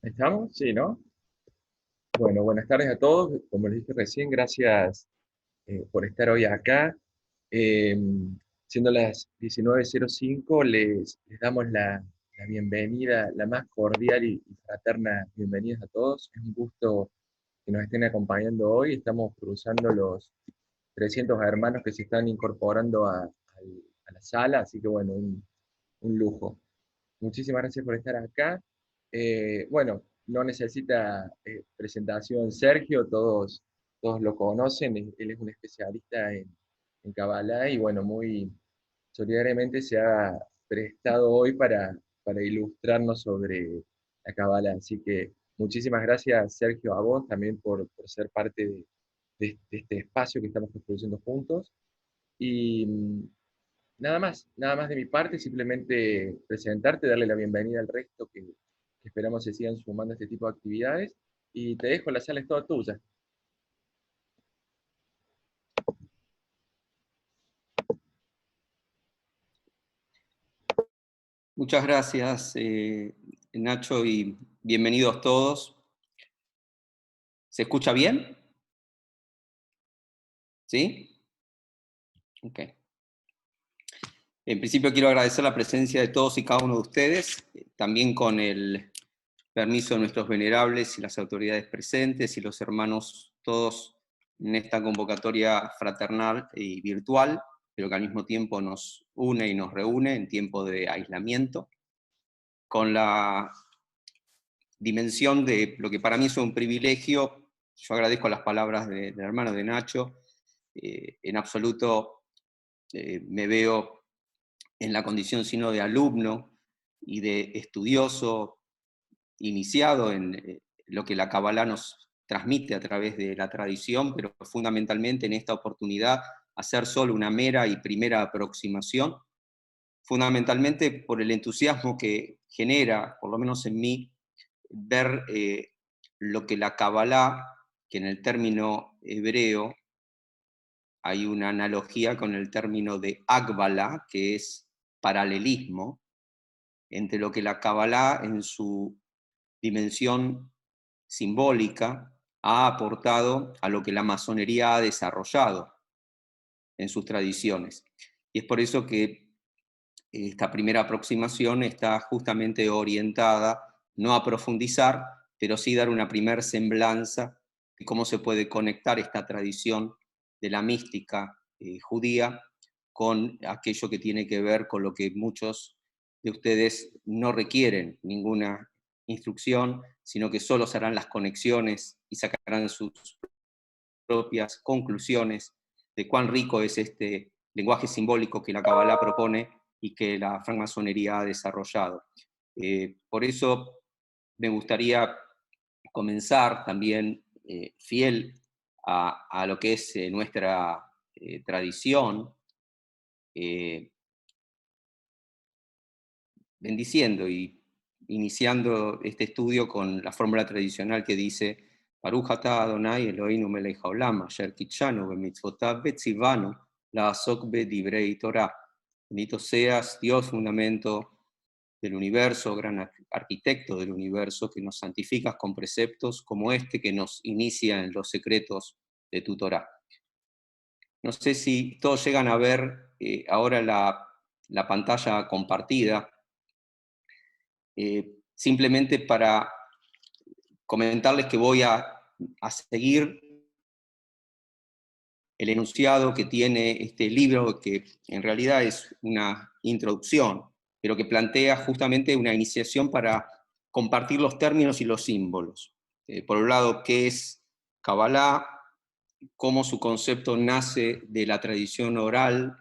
¿Estamos? Sí, ¿no? Bueno, buenas tardes a todos. Como les dije recién, gracias por estar hoy acá. Eh, Siendo las 19:05, les damos la bienvenida, la más cordial y fraterna bienvenidas a todos. Es un gusto que nos estén acompañando hoy. Estamos cruzando los 300 hermanos que se están incorporando a la sala, así que bueno, un lujo. Muchísimas gracias por estar acá. Bueno, no necesita presentación Sergio, todos lo conocen, él es un especialista en Kabbalah y bueno, muy solidariamente se ha prestado hoy para ilustrarnos sobre la Kabbalah. Así que muchísimas gracias Sergio a vos también por ser parte de este espacio que estamos construyendo juntos. Y nada más de mi parte, simplemente presentarte, darle la bienvenida al resto que esperamos se sigan sumando a este tipo de actividades. Y te dejo, la sala es toda tuya. Muchas gracias, Nacho, y bienvenidos todos. ¿Se escucha bien? ¿Sí? Ok. En principio quiero agradecer la presencia de todos y cada uno de ustedes, también con el permiso de nuestros venerables y las autoridades presentes y los hermanos todos en esta convocatoria fraternal y virtual, pero que al mismo tiempo nos une y nos reúne en tiempo de aislamiento, con la dimensión de lo que para mí es un privilegio. Yo agradezco las palabras del hermano de Nacho. En absoluto me veo en la condición sino de alumno y de estudioso iniciado en lo que la Kabbalah nos transmite a través de la tradición, pero fundamentalmente en esta oportunidad hacer solo una mera y primera aproximación, fundamentalmente por el entusiasmo que genera, por lo menos en mí, ver lo que la Kabbalah, que en el término hebreo hay una analogía con el término de Akbala, que es paralelismo, entre lo que la Kabbalah en su dimensión simbólica ha aportado a lo que la masonería ha desarrollado en sus tradiciones. Y es por eso que esta primera aproximación está justamente orientada no a profundizar, pero sí dar una primer semblanza de cómo se puede conectar esta tradición de la mística judía con aquello que tiene que ver con lo que muchos de ustedes no requieren ninguna instrucción, sino que solo se harán las conexiones y sacarán sus propias conclusiones de cuán rico es este lenguaje simbólico que la Kabbalah propone y que la francmasonería ha desarrollado. Por eso me gustaría comenzar también fiel a lo que es nuestra tradición, eh, bendiciendo y iniciando este estudio con la fórmula tradicional que dice Baruch atah Adonai Eloheinu melech haolam asher kitshanu bemitzvotav vetzivanu la'asok bedivrei Torah. Bendito seas, Dios, fundamento del universo, gran arquitecto del universo, que nos santificas con preceptos como este que nos inicia en los secretos de tu Torah. No sé si todos llegan a ver ahora la pantalla compartida. Simplemente para comentarles que voy a seguir el enunciado que tiene este libro, que en realidad es una introducción, pero que plantea justamente una iniciación para compartir los términos y los símbolos. Por un lado, qué es Kabbalah, cómo su concepto nace de la tradición oral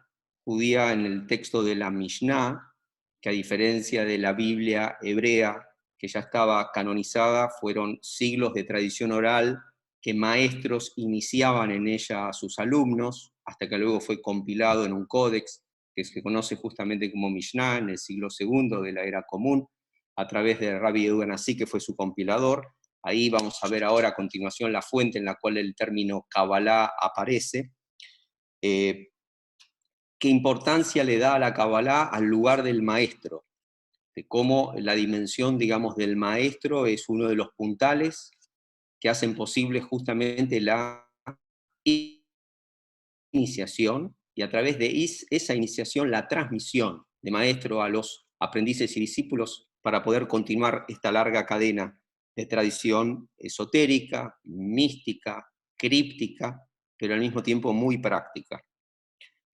judía en el texto de la Mishnah, que a diferencia de la Biblia hebrea, que ya estaba canonizada, fueron siglos de tradición oral que maestros iniciaban en ella a sus alumnos, hasta que luego fue compilado en un códex que se conoce justamente como Mishnah en el siglo II de la era común, a través de Rabbi Yehuda Nasi, que fue su compilador. Ahí vamos a ver ahora a continuación la fuente en la cual el término Kabbalah aparece. ¿Qué importancia le da a la Kabbalah al lugar del maestro? de cómo la dimensión, digamos, del maestro es uno de los puntales que hacen posible justamente la iniciación, y a través de esa iniciación la transmisión de maestro a los aprendices y discípulos para poder continuar esta larga cadena de tradición esotérica, mística, críptica, pero al mismo tiempo muy práctica.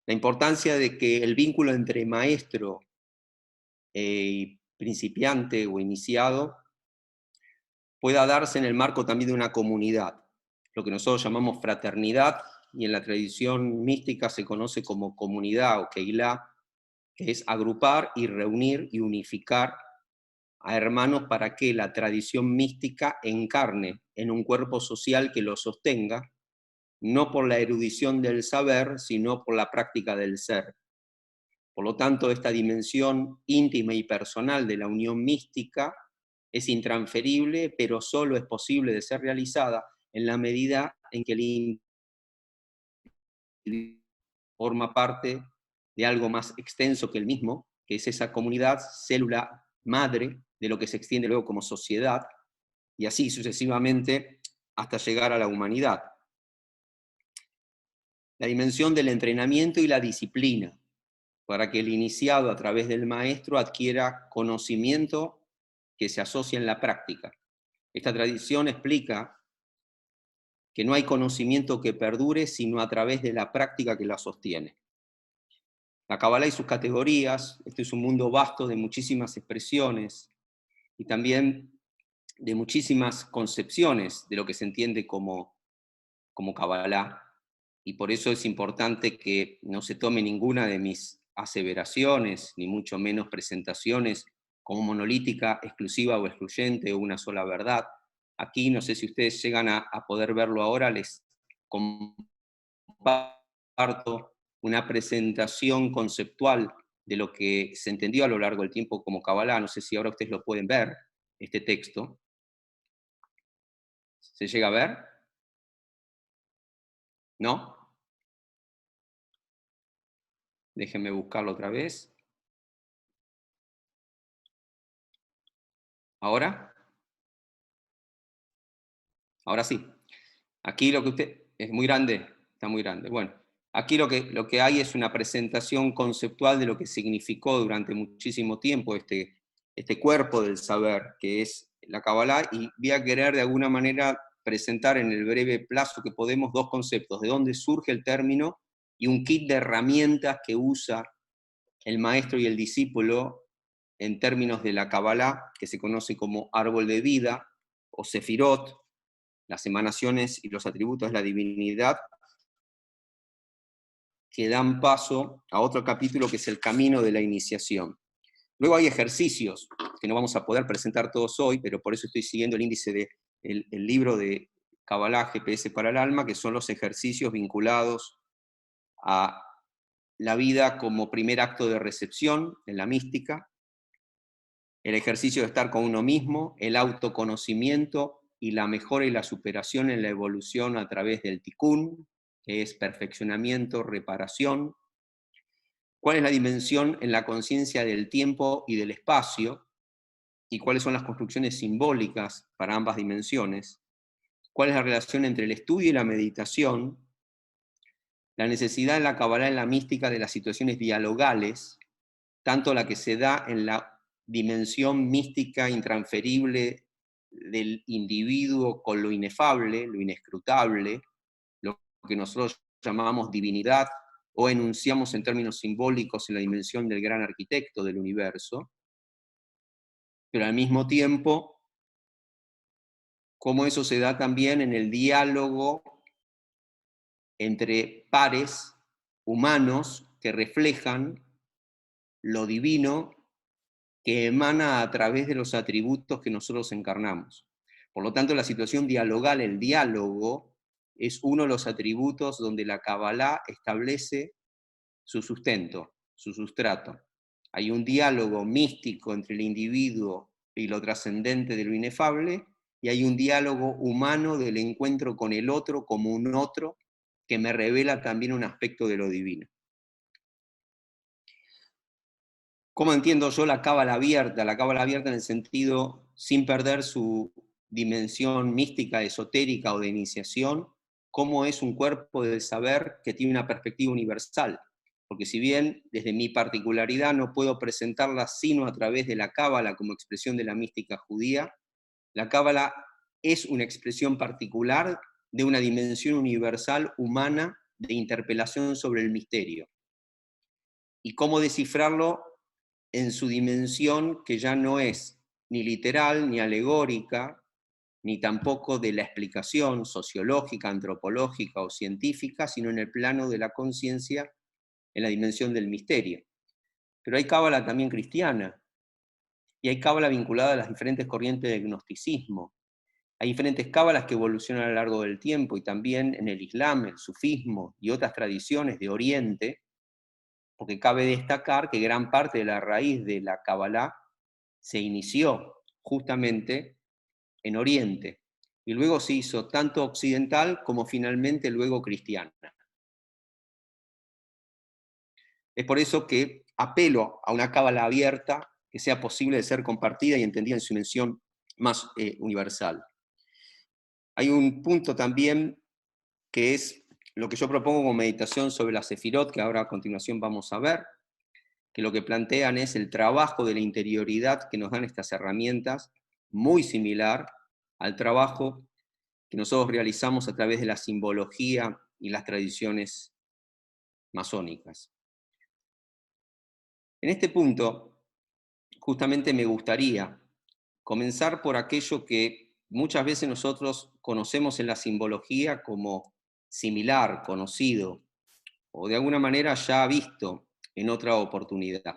La importancia de que el vínculo entre maestro y principiante o iniciado pueda darse en el marco también de una comunidad, lo que nosotros llamamos fraternidad, y en la tradición mística se conoce como comunidad o keilá, que es agrupar y reunir y unificar a hermanos para que la tradición mística encarne en un cuerpo social que lo sostenga, no por la erudición del saber, sino por la práctica del ser. Por lo tanto, esta dimensión íntima y personal de la unión mística es intransferible, pero solo es posible de ser realizada en la medida en que el individuo forma parte de algo más extenso que el mismo, que es esa comunidad, célula madre de lo que se extiende luego como sociedad, y así sucesivamente hasta llegar a la humanidad. La dimensión del entrenamiento y la disciplina, para que el iniciado a través del maestro adquiera conocimiento que se asocia en la práctica. Esta tradición explica que no hay conocimiento que perdure sino a través de la práctica que la sostiene. La Kabbalah y sus categorías, este es un mundo vasto de muchísimas expresiones y también de muchísimas concepciones de lo que se entiende como Kabbalah, y por eso es importante que no se tome ninguna de mis aseveraciones, ni mucho menos presentaciones como monolítica, exclusiva o excluyente, o una sola verdad. Aquí, no sé si ustedes llegan a poder verlo ahora, les comparto una presentación conceptual de lo que se entendió a lo largo del tiempo como Kabbalah. No sé si ahora ustedes lo pueden ver, este texto. ¿Se llega a ver? ¿No? Déjenme buscarlo otra vez. ¿Ahora? Ahora sí. Aquí lo que usted... Es muy grande, está muy grande. Bueno, aquí lo que hay es una presentación conceptual de lo que significó durante muchísimo tiempo este cuerpo del saber, que es la Kabbalah, y voy a querer de alguna manera presentar en el breve plazo que podemos dos conceptos, de dónde surge el término y un kit de herramientas que usa el maestro y el discípulo en términos de la Kabbalah, que se conoce como árbol de vida, o Sefirot, las emanaciones y los atributos de la divinidad, que dan paso a otro capítulo que es el camino de la iniciación. Luego hay ejercicios, que no vamos a poder presentar todos hoy, pero por eso estoy siguiendo el índice del libro de Kabbalah GPS para el alma, que son los ejercicios vinculados a la vida como primer acto de recepción en la mística, el ejercicio de estar con uno mismo, el autoconocimiento y la mejora y la superación en la evolución a través del tikkun, que es perfeccionamiento, reparación. ¿Cuál es la dimensión en la conciencia del tiempo y del espacio? ¿Y cuáles son las construcciones simbólicas para ambas dimensiones? ¿Cuál es la relación entre el estudio y la meditación? La necesidad en la Kabbalah, en la mística, de las situaciones dialogales, tanto la que se da en la dimensión mística intransferible del individuo con lo inefable, lo inescrutable, lo que nosotros llamamos divinidad, o enunciamos en términos simbólicos en la dimensión del gran arquitecto del universo, pero al mismo tiempo, cómo eso se da también en el diálogo entre pares humanos que reflejan lo divino que emana a través de los atributos que nosotros encarnamos. Por lo tanto, la situación dialogal, el diálogo, es uno de los atributos donde la Kabbalah establece su sustento, su sustrato. Hay un diálogo místico entre el individuo y lo trascendente de lo inefable, y hay un diálogo humano del encuentro con el otro como un otro que me revela también un aspecto de lo divino. ¿Cómo entiendo yo la cábala abierta? La cábala abierta en el sentido, sin perder su dimensión mística, esotérica o de iniciación, cómo es un cuerpo del saber que tiene una perspectiva universal. Porque si bien desde mi particularidad no puedo presentarla sino a través de la cábala como expresión de la mística judía, la cábala es una expresión particular de una dimensión universal humana de interpelación sobre el misterio. Y cómo descifrarlo en su dimensión que ya no es ni literal, ni alegórica, ni tampoco de la explicación sociológica, antropológica o científica, sino en el plano de la conciencia, en la dimensión del misterio. Pero hay cábala también cristiana, y hay cábala vinculada a las diferentes corrientes del gnosticismo. Hay diferentes cábalas que evolucionan a lo largo del tiempo, y también en el Islam, el sufismo y otras tradiciones de Oriente, porque cabe destacar que gran parte de la raíz de la cábala se inició justamente en Oriente, y luego se hizo tanto occidental como finalmente luego cristiana. Es por eso que apelo a una cábala abierta que sea posible de ser compartida y entendida en su dimensión más universal. Hay un punto también que es lo que yo propongo como meditación sobre la Sefirot, que ahora a continuación vamos a ver, que lo que plantean es el trabajo de la interioridad que nos dan estas herramientas, muy similar al trabajo que nosotros realizamos a través de la simbología y las tradiciones masónicas. En este punto, justamente me gustaría comenzar por aquello que muchas veces nosotros conocemos en la simbología como similar, conocido, o de alguna manera ya visto en otra oportunidad.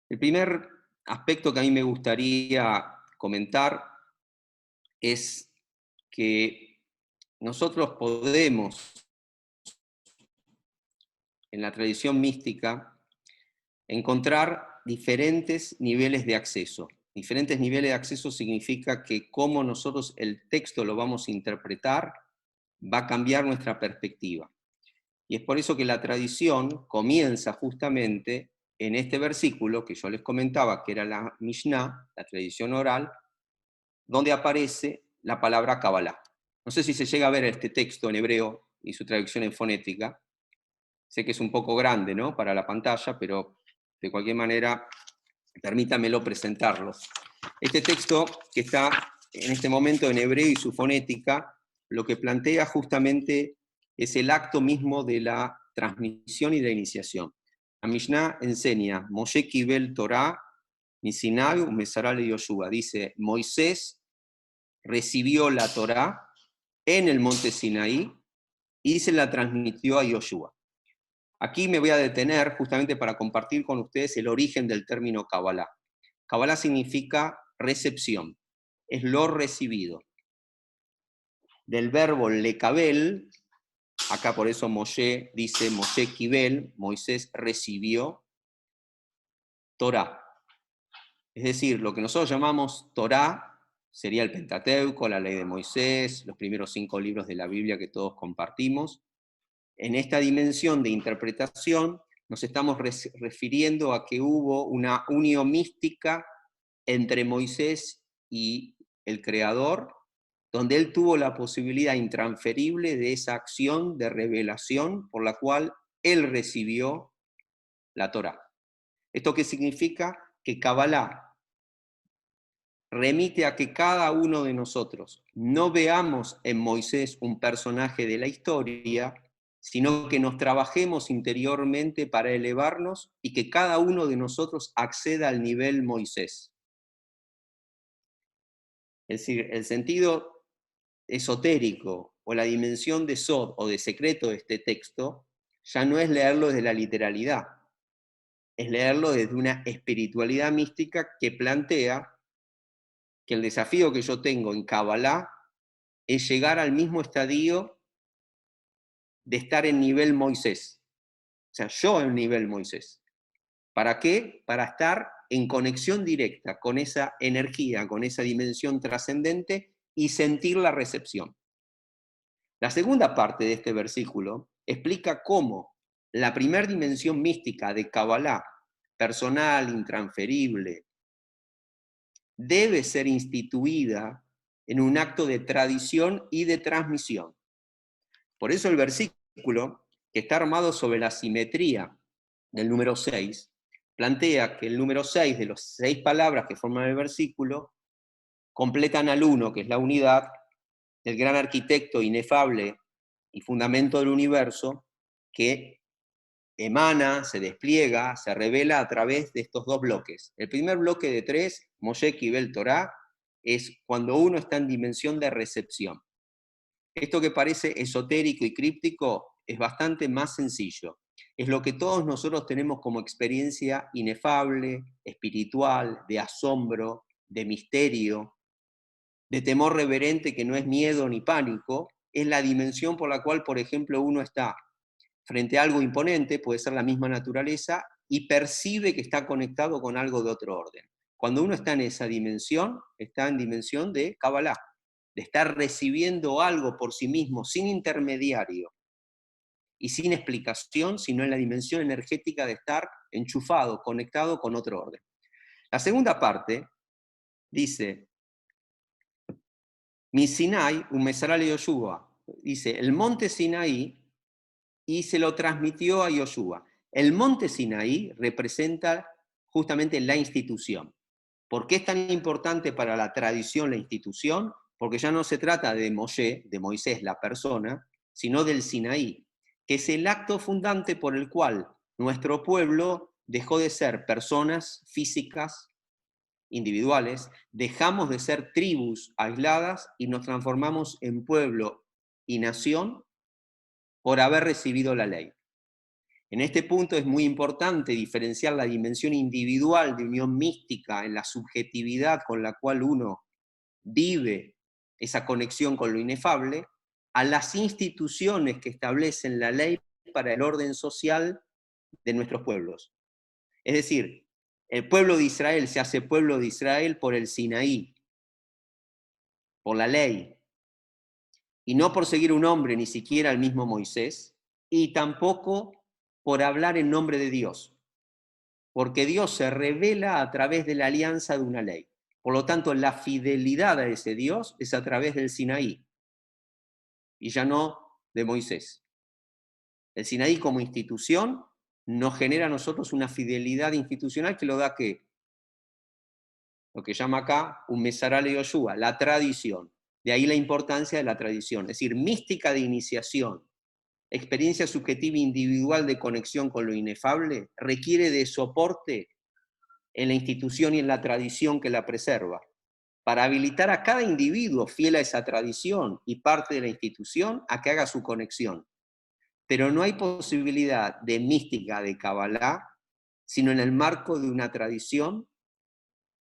El primer aspecto que a mí me gustaría comentar es que nosotros podemos, en la tradición mística, encontrar diferentes niveles de acceso. Diferentes niveles de acceso significa que cómo nosotros el texto lo vamos a interpretar va a cambiar nuestra perspectiva. Y es por eso que la tradición comienza justamente en este versículo que yo les comentaba, que era la Mishnah, la tradición oral, donde aparece la palabra Kabbalah. No sé si se llega a ver este texto en hebreo y su traducción en fonética. Sé que es un poco grande, ¿no?, para la pantalla, pero de cualquier manera, permítamelo presentarlo. Este texto, que está en este momento en hebreo y su fonética, lo que plantea justamente es el acto mismo de la transmisión y de la iniciación. La Mishnah enseña, Moshe Kibel Torah, Misinai, Umesaral y Yoshua. Dice, Moisés recibió la Torah en el monte Sinaí y se la transmitió a Yoshua. Aquí me voy a detener justamente para compartir con ustedes el origen del término Kabbalah. Kabbalah significa recepción, es lo recibido. Del verbo lekabel, acá por eso Moshe dice Moshe kibel, Moisés recibió Torah. Es decir, lo que nosotros llamamos Torah sería el Pentateuco, la ley de Moisés, los primeros 5 libros de la Biblia que todos compartimos. En esta dimensión de interpretación nos estamos refiriendo a que hubo una unión mística entre Moisés y el Creador, donde él tuvo la posibilidad intransferible de esa acción de revelación por la cual él recibió la Torá. ¿Esto qué significa? Que Kabbalah remite a que cada uno de nosotros no veamos en Moisés un personaje de la historia, sino que nos trabajemos interiormente para elevarnos y que cada uno de nosotros acceda al nivel Moisés. Es decir, el sentido esotérico o la dimensión de Sod o de secreto de este texto ya no es leerlo desde la literalidad, es leerlo desde una espiritualidad mística que plantea que el desafío que yo tengo en Kabbalah es llegar al mismo estadio de estar en nivel Moisés. O sea, yo en nivel Moisés. ¿Para qué? Para estar en conexión directa con esa energía, con esa dimensión trascendente y sentir la recepción. La segunda parte de este versículo explica cómo la primera dimensión mística de Kabbalah, personal, intransferible, debe ser instituida en un acto de tradición y de transmisión. Por eso el versículo, que está armado sobre la simetría del número 6, plantea que el número 6 de las 6 palabras que forman el versículo completan al 1, que es la unidad, del gran arquitecto inefable y fundamento del universo, que emana, se despliega, se revela a través de estos dos bloques. El primer bloque de 3, Moshe Kibel Torah, es cuando uno está en dimensión de recepción. Esto que parece esotérico y críptico es bastante más sencillo. Es lo que todos nosotros tenemos como experiencia inefable, espiritual, de asombro, de misterio, de temor reverente que no es miedo ni pánico. Es la dimensión por la cual, por ejemplo, uno está frente a algo imponente, puede ser la misma naturaleza, y percibe que está conectado con algo de otro orden. Cuando uno está en esa dimensión, está en dimensión de Kabbalah, de estar recibiendo algo por sí mismo, sin intermediario y sin explicación, sino en la dimensión energética de estar enchufado, conectado con otro orden. La segunda parte dice, mi Sinai, un mesarale Yoshua, dice, el monte Sinaí, y se lo transmitió a Yoshua. El monte Sinaí representa justamente la institución. ¿Por qué es tan importante para la tradición la institución? Porque ya no se trata de Moshe, de Moisés, la persona, sino del Sinaí, que es el acto fundante por el cual nuestro pueblo dejó de ser personas físicas, individuales, dejamos de ser tribus aisladas y nos transformamos en pueblo y nación por haber recibido la ley. En este punto es muy importante diferenciar la dimensión individual de unión mística en la subjetividad con la cual uno vive esa conexión con lo inefable, a las instituciones que establecen la ley para el orden social de nuestros pueblos. Es decir, el pueblo de Israel se hace pueblo de Israel por el Sinaí, por la ley, y no por seguir un hombre, ni siquiera el mismo Moisés, y tampoco por hablar en nombre de Dios, porque Dios se revela a través de la alianza de una ley. Por lo tanto, la fidelidad a ese Dios es a través del Sinaí, y ya no de Moisés. El Sinaí como institución nos genera a nosotros una fidelidad institucional que lo da ¿qué? Lo que llama acá un Mesarale Yoshua, la tradición. De ahí la importancia de la tradición, es decir, mística de iniciación, experiencia subjetiva individual de conexión con lo inefable, requiere de soporte en la institución y en la tradición que la preserva, para habilitar a cada individuo fiel a esa tradición y parte de la institución a que haga su conexión. Pero no hay posibilidad de mística de Kabbalah, sino en el marco de una tradición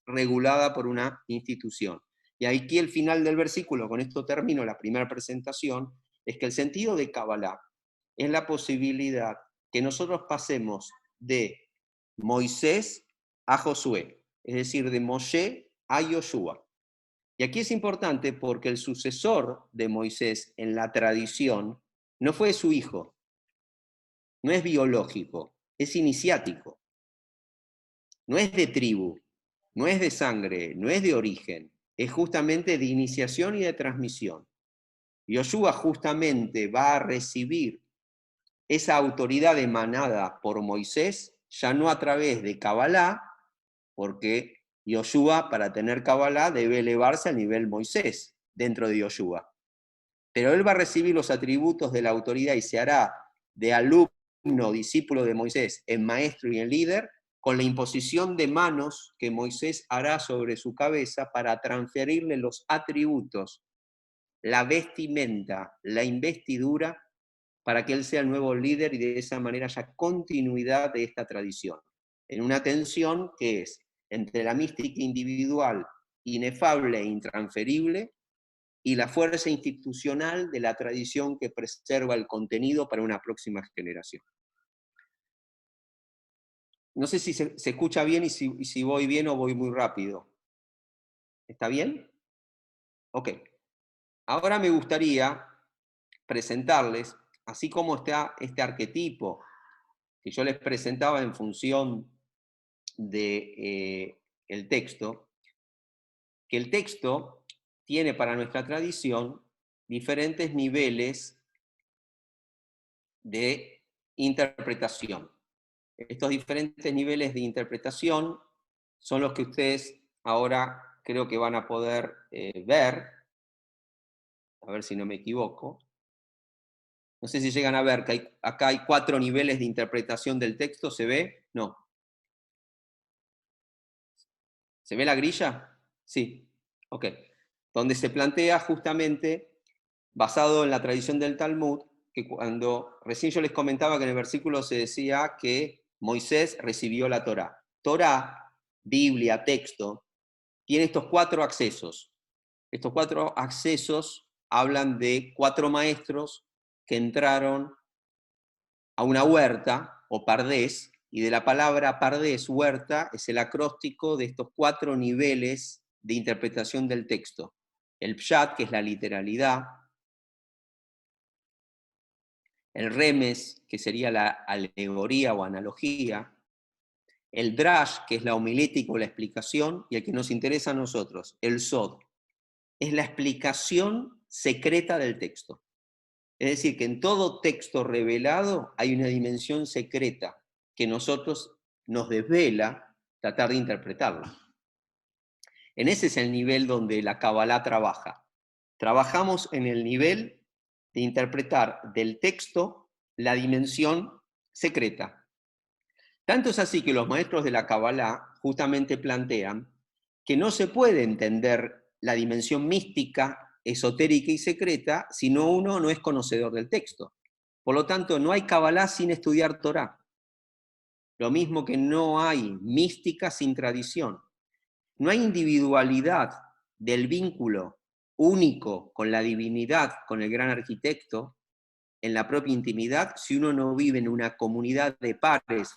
regulada por una institución. Y aquí el final del versículo, con esto termino la primera presentación, es que el sentido de Kabbalah es la posibilidad que nosotros pasemos de Moisés a Josué, es decir, de Moshe a Yoshua. Y aquí es importante porque el sucesor de Moisés en la tradición no fue su hijo, no es biológico, es iniciático, no es de tribu, no es de sangre, no es de origen, es justamente de iniciación y de transmisión. Yoshua justamente va a recibir esa autoridad emanada por Moisés, ya no a través de Kabbalah, porque Yoshua, para tener Kabbalah, debe elevarse al nivel Moisés dentro de Yoshua. Pero él va a recibir los atributos de la autoridad y se hará de alumno, discípulo de Moisés, en maestro y en líder, con la imposición de manos que Moisés hará sobre su cabeza para transferirle los atributos, la vestimenta, la investidura, para que él sea el nuevo líder y de esa manera haya continuidad de esta tradición. En una tensión que es entre la mística individual, inefable e intransferible, y la fuerza institucional de la tradición que preserva el contenido para una próxima generación. No sé si se escucha bien y si voy bien o voy muy rápido. ¿Está bien? Ok. Ahora me gustaría presentarles, así como está este arquetipo que yo les presentaba en función de el texto, que el texto tiene para nuestra tradición diferentes niveles de interpretación. Estos diferentes niveles de interpretación son los que ustedes ahora creo que van a poder ver, a ver si no me equivoco. No sé si llegan a ver que acá hay 4 niveles de interpretación del texto, ¿se ve? No. ¿Se ve la grilla? Sí. Ok. Donde se plantea justamente, basado en la tradición del Talmud, que cuando recién yo les comentaba que en el versículo se decía que Moisés recibió la Torá. Torá, Biblia, texto, tiene estos 4 accesos. Estos 4 accesos hablan de 4 maestros que entraron a una huerta o pardés, y de la palabra pardés, huerta, es el acróstico de estos 4 niveles de interpretación del texto. El pshat, que es la literalidad, el remes, que sería la alegoría o analogía, el drash, que es la homilética o la explicación, y el que nos interesa a nosotros, el sod, es la explicación secreta del texto. Es decir, que en todo texto revelado hay una dimensión secreta que nosotros nos desvela tratar de interpretarla. En ese es el nivel donde la Kabbalah trabaja. Trabajamos en el nivel de interpretar del texto la dimensión secreta. Tanto es así que los maestros de la Kabbalah justamente plantean que no se puede entender la dimensión mística, esotérica y secreta si uno no es conocedor del texto. Por lo tanto, no hay Kabbalah sin estudiar Torah. Lo mismo que no hay mística sin tradición. No hay individualidad del vínculo único con la divinidad, con el gran arquitecto, en la propia intimidad, si uno no vive en una comunidad de pares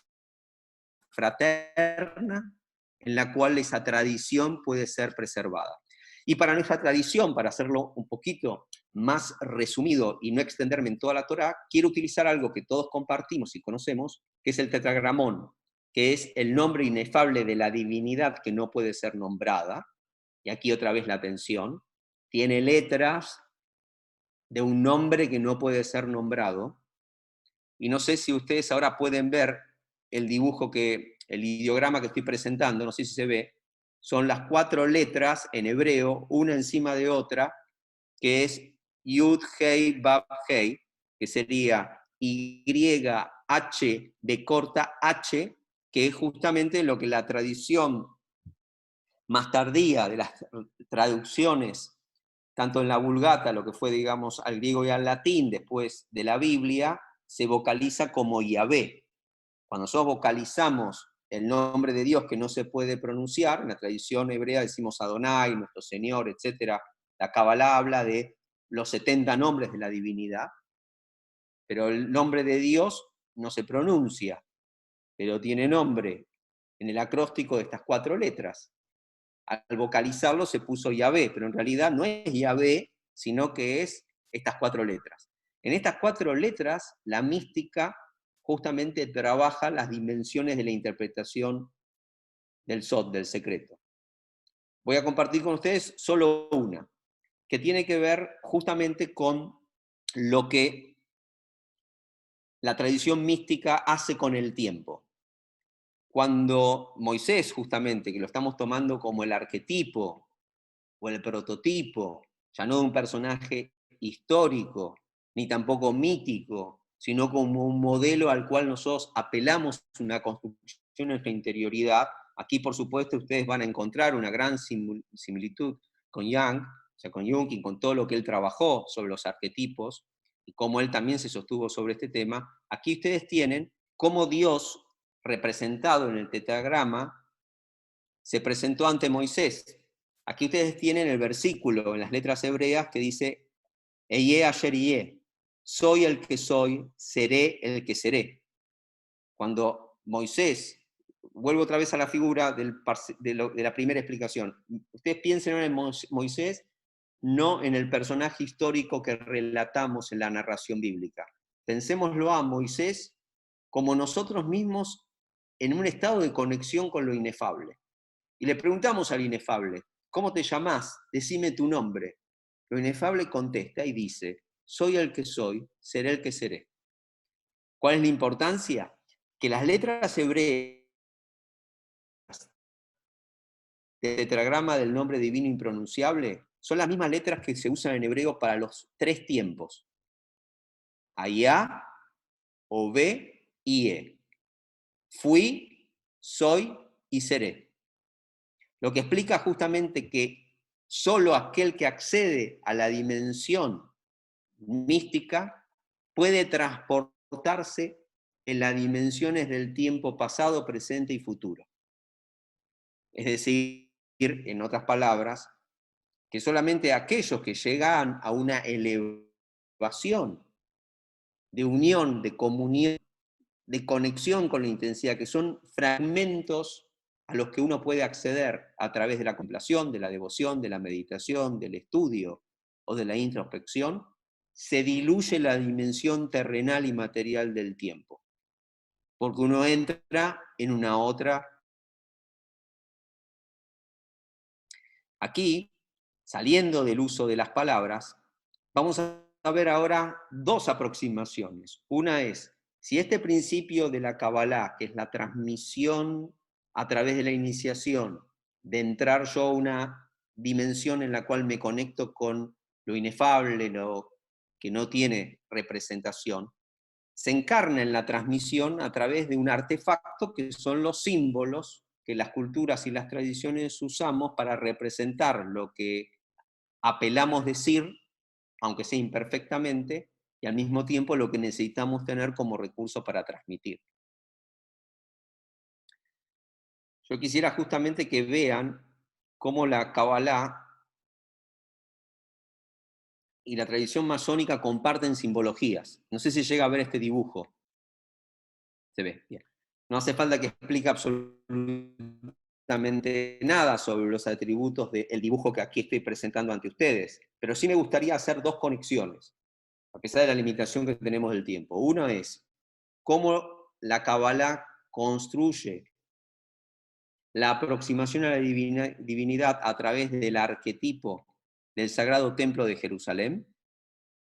fraterna, en la cual esa tradición puede ser preservada. Y para nuestra tradición, para hacerlo un poquito más resumido y no extenderme en toda la Torá, quiero utilizar algo que todos compartimos y conocemos, que es el tetragramón, que es el nombre inefable de la divinidad que no puede ser nombrada, y aquí otra vez la atención, tiene letras de un nombre que no puede ser nombrado, y no sé si ustedes ahora pueden ver el dibujo el ideograma que estoy presentando, no sé si se ve, son las 4 letras en hebreo, una encima de otra, que es Yud, Hei, Vav, Hei, que sería YH de corta H, que es justamente lo que la tradición más tardía de las traducciones, tanto en la Vulgata, lo que fue, digamos, al griego y al latín, después de la Biblia, se vocaliza como Yahvé. Cuando nosotros vocalizamos el nombre de Dios que no se puede pronunciar, en la tradición hebrea decimos Adonai, nuestro Señor, etc. La Kabbalah habla de los 70 nombres de la divinidad, pero el nombre de Dios no se pronuncia, pero tiene nombre en el acróstico de estas 4 letras. Al vocalizarlo se puso Yahvé, pero en realidad no es Yahvé, sino que es estas 4 letras. En estas 4 letras, la mística justamente trabaja las dimensiones de la interpretación del Sod, del secreto. Voy a compartir con ustedes solo una, que tiene que ver justamente con lo que la tradición mística hace con el tiempo. Cuando Moisés, justamente, que lo estamos tomando como el arquetipo o el prototipo, ya no de un personaje histórico, ni tampoco mítico, sino como un modelo al cual nosotros apelamos una construcción en nuestra interioridad. Aquí, por supuesto, ustedes van a encontrar una gran similitud con Jung, o sea, con Jung y con todo lo que él trabajó sobre los arquetipos, y cómo él también se sostuvo sobre este tema. Aquí ustedes tienen cómo Dios, representado en el tetragrama, se presentó ante Moisés. Aquí ustedes tienen el versículo en las letras hebreas que dice, Eye asher Eye, soy el que soy, seré el que seré. Cuando Moisés, vuelvo otra vez a la figura de la primera explicación, ustedes piensen en Moisés, no en el personaje histórico que relatamos en la narración bíblica. Pensémoslo a Moisés como nosotros mismos en un estado de conexión con lo inefable. Y le preguntamos al inefable, ¿cómo te llamás? Decime tu nombre. Lo inefable contesta y dice, soy el que soy, seré el que seré. ¿Cuál es la importancia? Que las letras hebreas del tetragrama del nombre divino impronunciable son las mismas letras que se usan en hebreo para los 3 tiempos. Ayá, Ové y E. Fui, soy y seré. Lo que explica justamente que solo aquel que accede a la dimensión mística puede transportarse en las dimensiones del tiempo pasado, presente y futuro. Es decir, en otras palabras, que solamente aquellos que llegan a una elevación de unión, de comunión, de conexión con la intensidad, que son fragmentos a los que uno puede acceder a través de la contemplación, de la devoción, de la meditación, del estudio o de la introspección, se diluye la dimensión terrenal y material del tiempo, porque uno entra en una otra. Aquí, saliendo del uso de las palabras, vamos a ver ahora 2 aproximaciones. Una es, si este principio de la Kabbalah, que es la transmisión a través de la iniciación, de entrar yo a una dimensión en la cual me conecto con lo inefable, lo que no tiene representación, se encarna en la transmisión a través de un artefacto que son los símbolos que las culturas y las tradiciones usamos para representar lo que apelamos decir, aunque sea imperfectamente, y al mismo tiempo lo que necesitamos tener como recurso para transmitir. Yo quisiera justamente que vean cómo la Kabbalah y la tradición masónica comparten simbologías. No sé si llega a ver este dibujo. Se ve, bien. No hace falta que explique absolutamente nada sobre los atributos del dibujo que aquí estoy presentando ante ustedes, pero sí me gustaría hacer 2 conexiones, a pesar de la limitación que tenemos del tiempo. Una es cómo la Kabbalah construye la aproximación a la divinidad a través del arquetipo del Sagrado Templo de Jerusalén,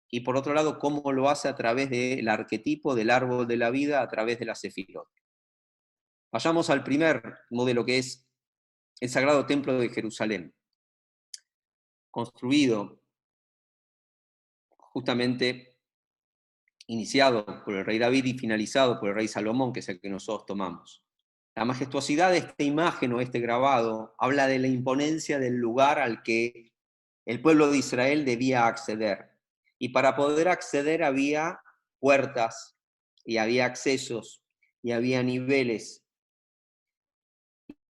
y por otro lado, cómo lo hace a través del arquetipo del árbol de la vida, a través de la Sefirot. Vayamos al primer modelo, que es el Sagrado Templo de Jerusalén, construido justamente, iniciado por el rey David y finalizado por el rey Salomón, que es el que nosotros tomamos. La majestuosidad de esta imagen o este grabado habla de la imponencia del lugar al que el pueblo de Israel debía acceder. Y para poder acceder había puertas, y había accesos, y había niveles.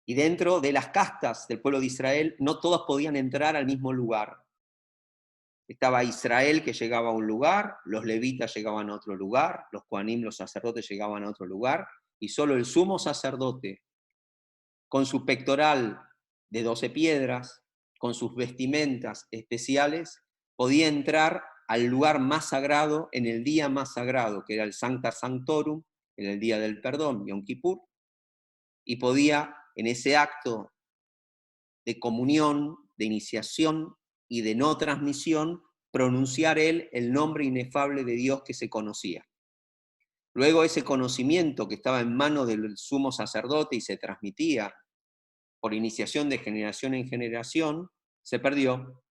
Y dentro de las castas del pueblo de Israel, no todos podían entrar al mismo lugar. Estaba Israel, que llegaba a un lugar, los levitas llegaban a otro lugar, los coanim, los sacerdotes, llegaban a otro lugar, y solo el sumo sacerdote, con su pectoral de 12 piedras, con sus vestimentas especiales, podía entrar al lugar más sagrado en el día más sagrado, que era el Sancta Sanctorum, en el día del perdón, Yom Kippur, y podía, en ese acto de comunión, de iniciación y de no transmisión, pronunciar él el nombre inefable de Dios que se conocía. Luego ese conocimiento que estaba en manos del sumo sacerdote y se transmitía por iniciación de generación en generación, se perdió.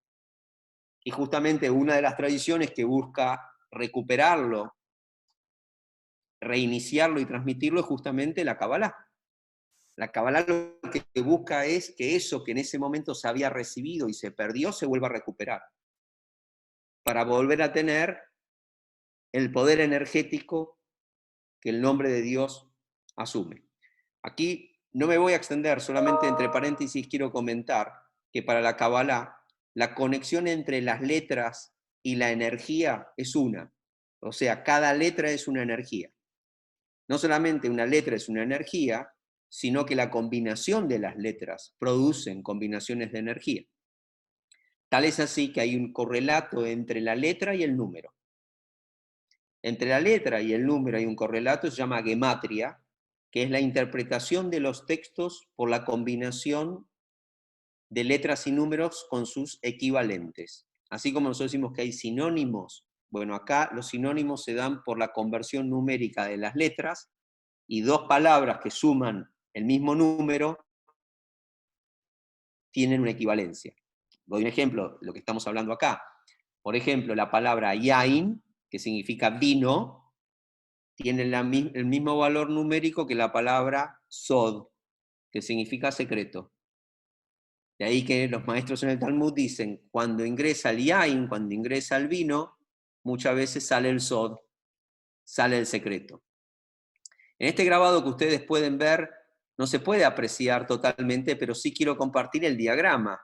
Y justamente una de las tradiciones que busca recuperarlo, reiniciarlo y transmitirlo es justamente la Kabbalah. La Kabbalah lo que busca es que eso que en ese momento se había recibido y se perdió, se vuelva a recuperar, para volver a tener el poder energético que el nombre de Dios asume. Aquí no me voy a extender, solamente entre paréntesis quiero comentar que para la Kabbalah la conexión entre las letras y la energía es una. O sea, cada letra es una energía. No solamente una letra es una energía, sino que la combinación de las letras producen combinaciones de energía. Tal es así que hay un correlato entre la letra y el número. Entre la letra y el número hay un correlato, se llama gematria, que es la interpretación de los textos por la combinación de letras y números con sus equivalentes. Así como nosotros decimos que hay sinónimos, bueno, acá los sinónimos se dan por la conversión numérica de las letras, y dos palabras que suman el mismo número tienen una equivalencia. Doy un ejemplo, lo que estamos hablando acá. Por ejemplo, la palabra yain, que significa vino, tiene el mismo valor numérico que la palabra sod, que significa secreto. De ahí que los maestros en el Talmud dicen, cuando ingresa el yain, cuando ingresa el vino, muchas veces sale el sod, sale el secreto. En este grabado que ustedes pueden ver, no se puede apreciar totalmente, pero sí quiero compartir el diagrama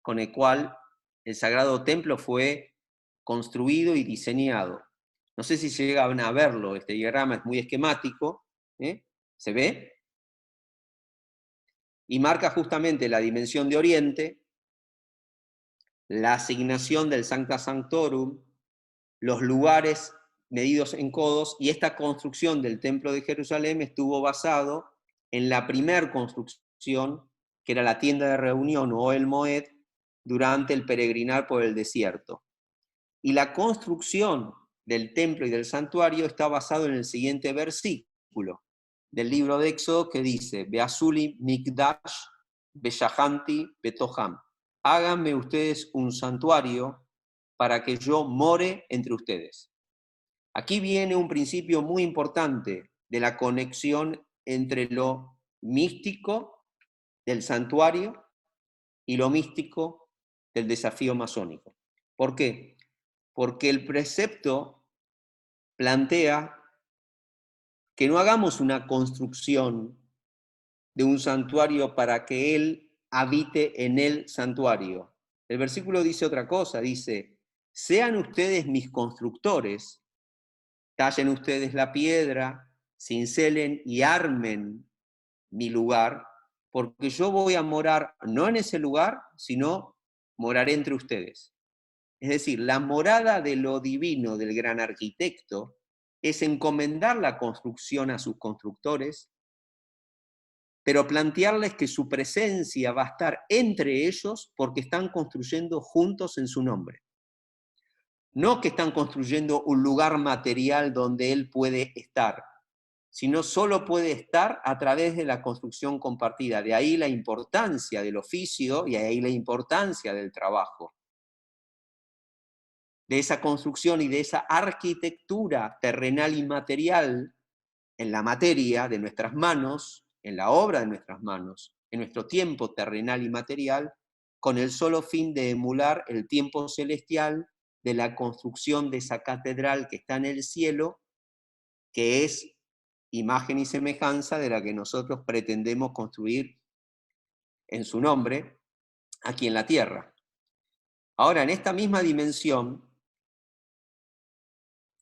con el cual el Sagrado Templo fue construido y diseñado. No sé si llegan a verlo, este diagrama es muy esquemático, ¿eh? ¿Se ve? Y marca justamente la dimensión de Oriente, la asignación del Sancta Sanctorum, los lugares medidos en codos, y esta construcción del Templo de Jerusalén estuvo basado en la primer construcción, que era la tienda de reunión o el Moed, durante el peregrinar por el desierto. Y la construcción del templo y del santuario está basado en el siguiente versículo del libro de Éxodo, que dice, Beazuli Mikdash Beshahanti Betoham. Háganme ustedes un santuario para que yo more entre ustedes. Aquí viene un principio muy importante de la conexión entre lo místico del santuario y lo místico del desafío masónico. ¿Por qué? Porque el precepto plantea que no hagamos una construcción de un santuario para que Él habite en el santuario. El versículo dice otra cosa, dice, sean ustedes mis constructores, tallen ustedes la piedra, cincelen y armen mi lugar, porque yo voy a morar no en ese lugar, sino moraré entre ustedes. Es decir, la morada de lo divino del gran arquitecto es encomendar la construcción a sus constructores, pero plantearles que su presencia va a estar entre ellos porque están construyendo juntos en su nombre. No que están construyendo un lugar material donde él puede estar, sino solo puede estar a través de la construcción compartida. De ahí la importancia del oficio y de ahí la importancia del trabajo. De esa construcción y de esa arquitectura terrenal y material en la materia de nuestras manos, en la obra de nuestras manos, en nuestro tiempo terrenal y material, con el solo fin de emular el tiempo celestial de la construcción de esa catedral que está en el cielo, que es imagen y semejanza de la que nosotros pretendemos construir en su nombre aquí en la tierra. Ahora, en esta misma dimensión,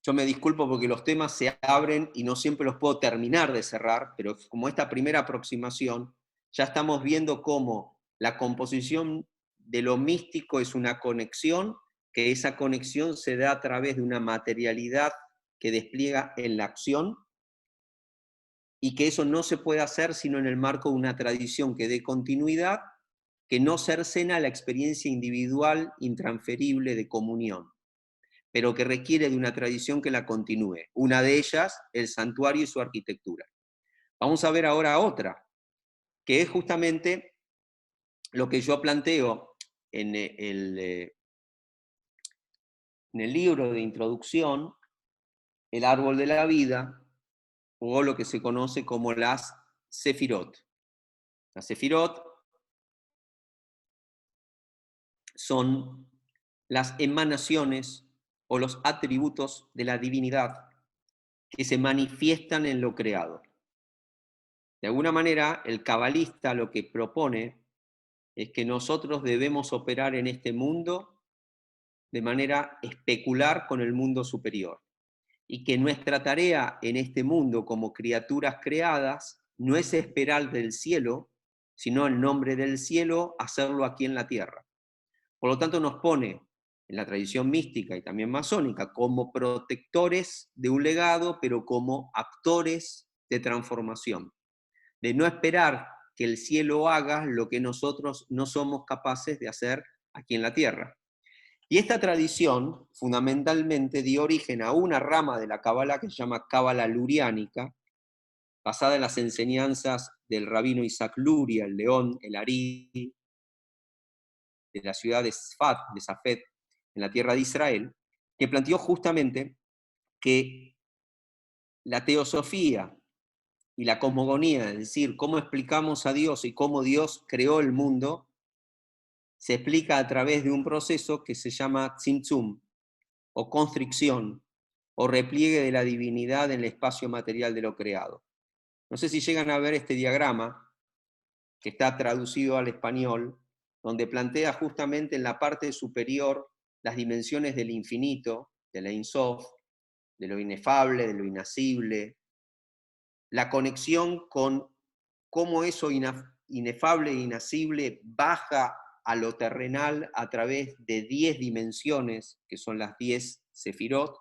yo me disculpo porque los temas se abren y no siempre los puedo terminar de cerrar, pero como esta primera aproximación, ya estamos viendo cómo la composición de lo místico es una conexión, que esa conexión se da a través de una materialidad que despliega en la acción, y que eso no se puede hacer sino en el marco de una tradición que dé continuidad, que no cercena la experiencia individual intransferible de comunión, pero que requiere de una tradición que la continúe. Una de ellas, el santuario y su arquitectura. Vamos a ver ahora otra, que es justamente lo que yo planteo en el libro de introducción, El árbol de la vida, o lo que se conoce como las sefirot. Las sefirot son las emanaciones o los atributos de la divinidad que se manifiestan en lo creado. De alguna manera, el cabalista lo que propone es que nosotros debemos operar en este mundo de manera especular con el mundo superior, y que nuestra tarea en este mundo como criaturas creadas no es esperar del cielo, sino en nombre del cielo hacerlo aquí en la tierra. Por lo tanto, nos pone en la tradición mística y también masónica, como protectores de un legado, pero como actores de transformación, de no esperar que el cielo haga lo que nosotros no somos capaces de hacer aquí en la tierra. Y esta tradición fundamentalmente dio origen a una rama de la Cábala que se llama Cábala luriánica, basada en las enseñanzas del rabino Isaac Luria, el León, el Ari, de la ciudad de Safed, en la tierra de Israel, que planteó justamente que la teosofía y la cosmogonía, es decir, cómo explicamos a Dios y cómo Dios creó el mundo, se explica a través de un proceso que se llama tzimtzum, o constricción, o repliegue de la divinidad en el espacio material de lo creado. No sé si llegan a ver este diagrama, que está traducido al español, donde plantea justamente en la parte superior las dimensiones del infinito, de la Ein Sof, de lo inefable, de lo inacible, la conexión con cómo eso inefable e inacible baja a lo terrenal a través de 10 dimensiones, que son las 10 sefirot,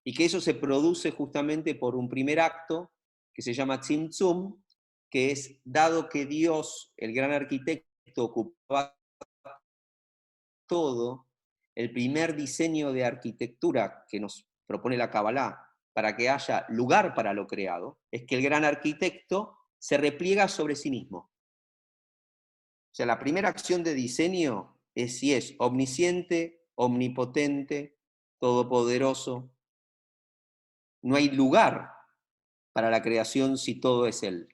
y que eso se produce justamente por un primer acto que se llama Tzimtzum, que es, dado que Dios, el gran arquitecto, ocupaba todo, el primer diseño de arquitectura que nos propone la Kabbalah para que haya lugar para lo creado, es que el gran arquitecto se repliega sobre sí mismo. O sea, la primera acción de diseño es si es omnisciente, omnipotente, todopoderoso. No hay lugar para la creación si todo es Él.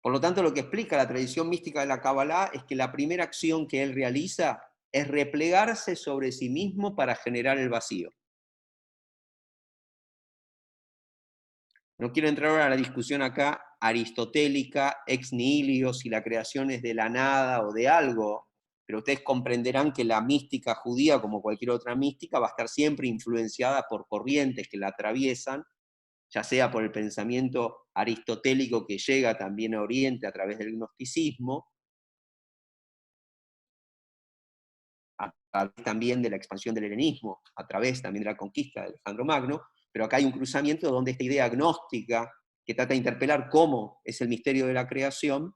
Por lo tanto, lo que explica la tradición mística de la Kabbalah es que la primera acción que Él realiza es replegarse sobre sí mismo para generar el vacío. No quiero entrar ahora a la discusión acá aristotélica, ex nihilo, si la creación es de la nada o de algo, pero ustedes comprenderán que la mística judía, como cualquier otra mística, va a estar siempre influenciada por corrientes que la atraviesan, ya sea por el pensamiento aristotélico que llega también a Oriente a través del gnosticismo, a través también de la expansión del helenismo, a través también de la conquista de Alejandro Magno, pero acá hay un cruzamiento donde esta idea gnóstica, que trata de interpelar cómo es el misterio de la creación,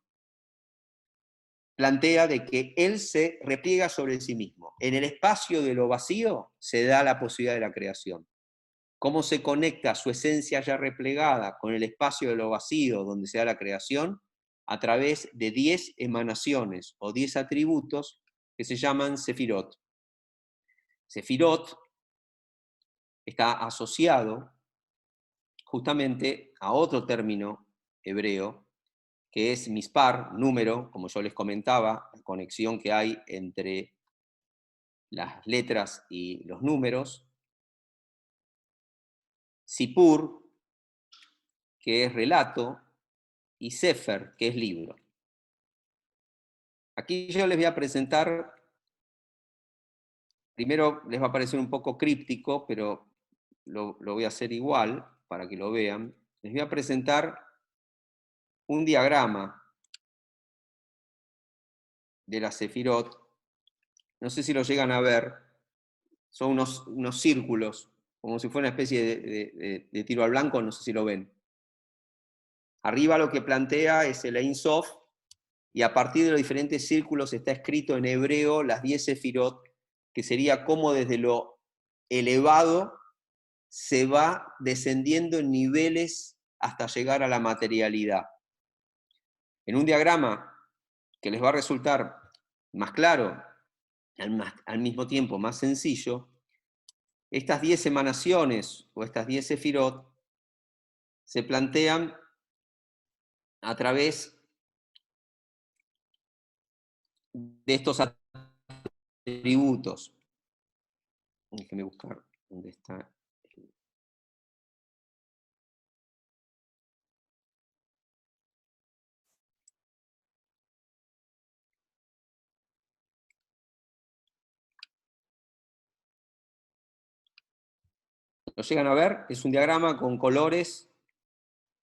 plantea de que él se repliega sobre sí mismo. En el espacio de lo vacío se da la posibilidad de la creación. ¿Cómo se conecta su esencia ya replegada con el espacio de lo vacío donde se da la creación? A través de 10 emanaciones o 10 atributos que se llaman sefirot. Sefirot está asociado justamente a otro término hebreo, que es mispar, número, como yo les comentaba, la conexión que hay entre las letras y los números, sipur, que es relato, y sefer, que es libro. Aquí yo les voy a presentar, primero les va a parecer un poco críptico, pero lo voy a hacer igual para que lo vean. Les voy a presentar un diagrama de la sefirot. No sé si lo llegan a ver, son unos círculos, como si fuera una especie de tiro al blanco, no sé si lo ven. Arriba lo que plantea es el Ein Sof, y a partir de los diferentes círculos está escrito en hebreo las 10 sefirot, que sería como desde lo elevado se va descendiendo en niveles hasta llegar a la materialidad. En un diagrama que les va a resultar más claro, al mismo tiempo más sencillo, estas 10 emanaciones o estas 10 sefirot se plantean a través de estos atributos. Déjenme buscar dónde está. ¿Lo llegan a ver? Es un diagrama con colores,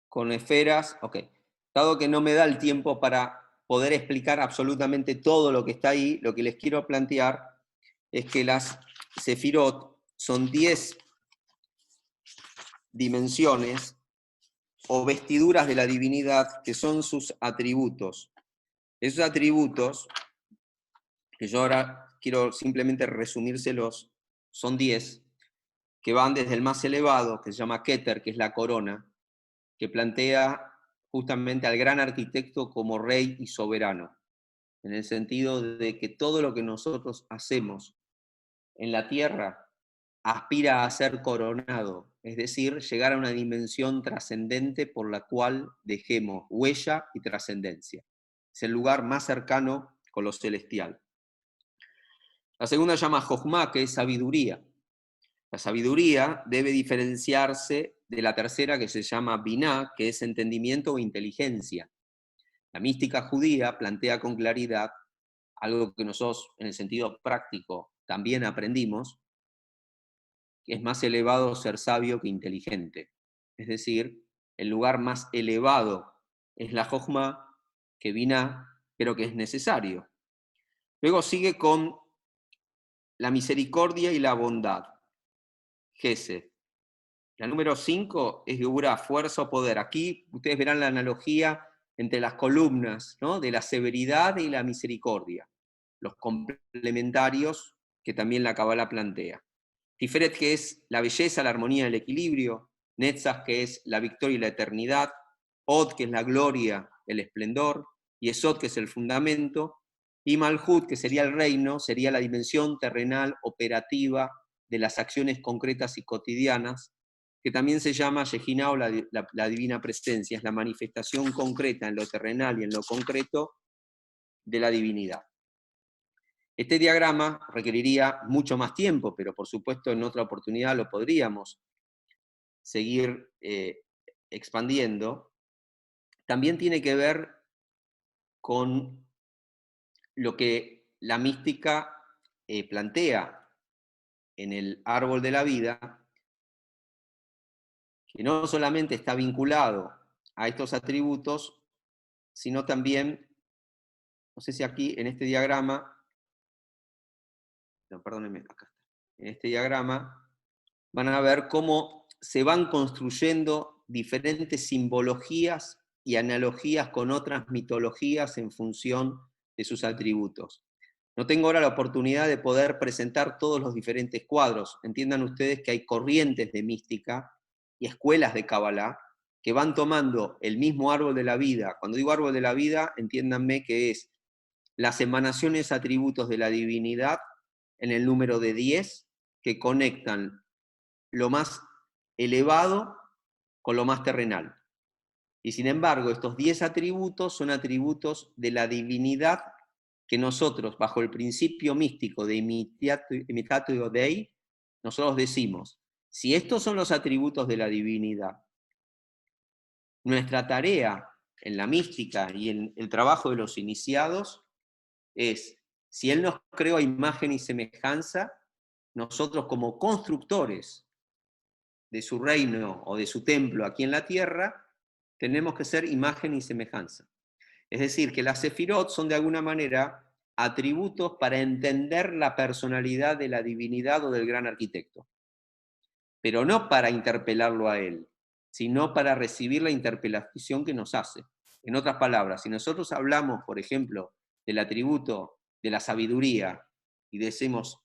con esferas. Ok. Dado que no me da el tiempo para poder explicar absolutamente todo lo que está ahí, lo que les quiero plantear es que las sefirot son 10 dimensiones o vestiduras de la divinidad que son sus atributos. Esos atributos, que yo ahora quiero simplemente resumírselos, son 10, que van desde el más elevado, que se llama Keter, que es la corona, que plantea justamente al gran arquitecto como rey y soberano, en el sentido de que todo lo que nosotros hacemos en la tierra aspira a ser coronado, es decir, llegar a una dimensión trascendente por la cual dejemos huella y trascendencia. Es el lugar más cercano con lo celestial. La segunda se llama Jochma, que es sabiduría. La sabiduría debe diferenciarse de la tercera, que se llama Binah, que es entendimiento o inteligencia. La mística judía plantea con claridad algo que nosotros, en el sentido práctico, también aprendimos, que es más elevado ser sabio que inteligente. Es decir, el lugar más elevado es la Jochma, que Binah, pero que es necesario. Luego sigue con la misericordia y la bondad, Gesed. La número 5 es Geburá, fuerza o poder. Aquí ustedes verán la analogía entre las columnas, ¿no?, de la severidad y la misericordia, los complementarios que también la Kabbalah plantea. Tiferet, que es la belleza, la armonía, el equilibrio. Netzach, que es la victoria y la eternidad. Od, que es la gloria, el esplendor. Y Esod, que es el fundamento. Y Malhut, que sería el reino, sería la dimensión terrenal operativa de las acciones concretas y cotidianas, que también se llama Yejiná, o la divina presencia, es la manifestación concreta en lo terrenal y en lo concreto de la divinidad. Este diagrama requeriría mucho más tiempo, pero por supuesto en otra oportunidad lo podríamos seguir expandiendo. También tiene que ver con lo que la mística plantea en el árbol de la vida, que no solamente está vinculado a estos atributos, sino también, no sé si aquí en este diagrama, no, perdónenme, acá está, en este diagrama van a ver cómo se van construyendo diferentes simbologías y analogías con otras mitologías en función de sus atributos. No tengo ahora la oportunidad de poder presentar todos los diferentes cuadros. Entiendan ustedes que hay corrientes de mística y escuelas de Kabbalah que van tomando el mismo árbol de la vida. Cuando digo árbol de la vida, entiéndanme que es las emanaciones, atributos de la divinidad en el número de 10 que conectan lo más elevado con lo más terrenal. Y sin embargo, estos 10 atributos son atributos de la divinidad que nosotros, bajo el principio místico de imitatio Dei, nosotros decimos, si estos son los atributos de la divinidad, nuestra tarea en la mística y en el trabajo de los iniciados es, si Él nos creó a imagen y semejanza, nosotros como constructores de su reino o de su templo aquí en la tierra, tenemos que ser imagen y semejanza. Es decir, que las sefirot son de alguna manera atributos para entender la personalidad de la divinidad o del gran arquitecto, pero no para interpelarlo a él, sino para recibir la interpelación que nos hace. En otras palabras, si nosotros hablamos, por ejemplo, del atributo de la sabiduría y decimos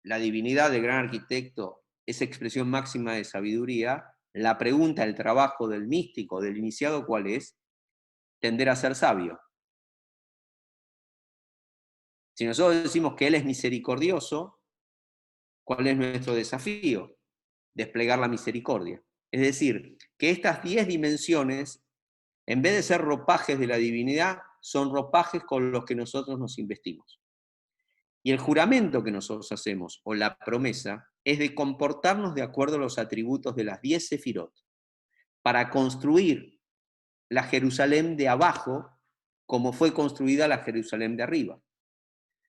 la divinidad del gran arquitecto es expresión máxima de sabiduría, la pregunta, el trabajo del místico, del iniciado, ¿cuál es? Tender a ser sabio. Si nosotros decimos que Él es misericordioso, ¿cuál es nuestro desafío? Desplegar la misericordia. Es decir, que estas 10 dimensiones, en vez de ser ropajes de la divinidad, son ropajes con los que nosotros nos investimos. Y el juramento que nosotros hacemos, o la promesa, es de comportarnos de acuerdo a los atributos de las 10 sefirot, para construir la Jerusalén de abajo como fue construida la Jerusalén de arriba,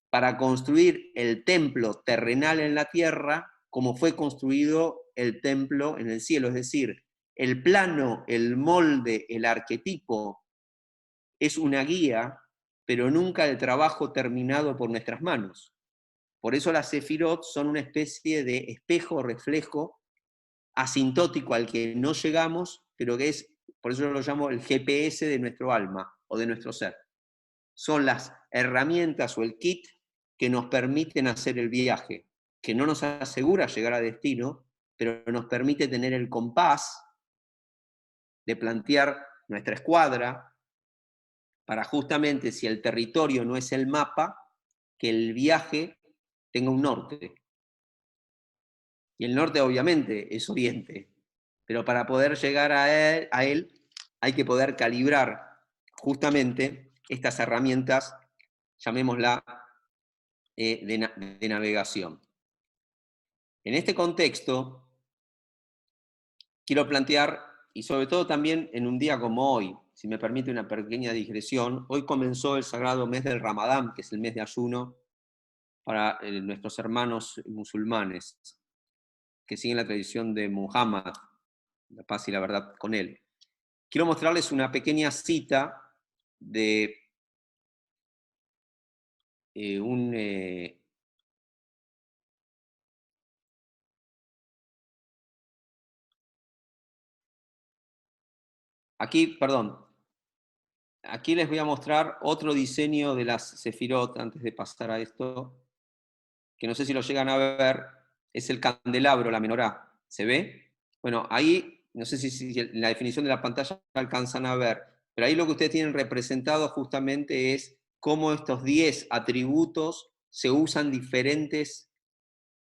para construir el templo terrenal en la tierra como fue construido el templo en el cielo. Es decir, el plano, el molde, el arquetipo es una guía, pero nunca el trabajo terminado por nuestras manos. Por eso las sefirot son una especie de espejo, reflejo, asintótico al que no llegamos, pero que es, por eso yo lo llamo el GPS de nuestro alma o de nuestro ser. Son las herramientas o el kit que nos permiten hacer el viaje, que no nos asegura llegar a destino, pero nos permite tener el compás de plantear nuestra escuadra para justamente, si el territorio no es el mapa, que el viaje tenga un norte. Y el norte obviamente es oriente, pero para poder llegar a él hay que poder calibrar justamente estas herramientas, llamémosla, de navegación. En este contexto, quiero plantear, y sobre todo también en un día como hoy, si me permite una pequeña digresión, hoy comenzó el sagrado mes del Ramadán, que es el mes de ayuno para nuestros hermanos musulmanes, que siguen la tradición de Muhammad, la paz y la verdad con él. Quiero mostrarles una pequeña cita de aquí les voy a mostrar otro diseño de las sefirot, antes de pasar a esto, que no sé si lo llegan a ver, es el candelabro, la menorá. ¿Se ve? Bueno, ahí, no sé si en la definición de la pantalla alcanzan a ver, pero ahí lo que ustedes tienen representado justamente es cómo estos 10 atributos se usan diferentes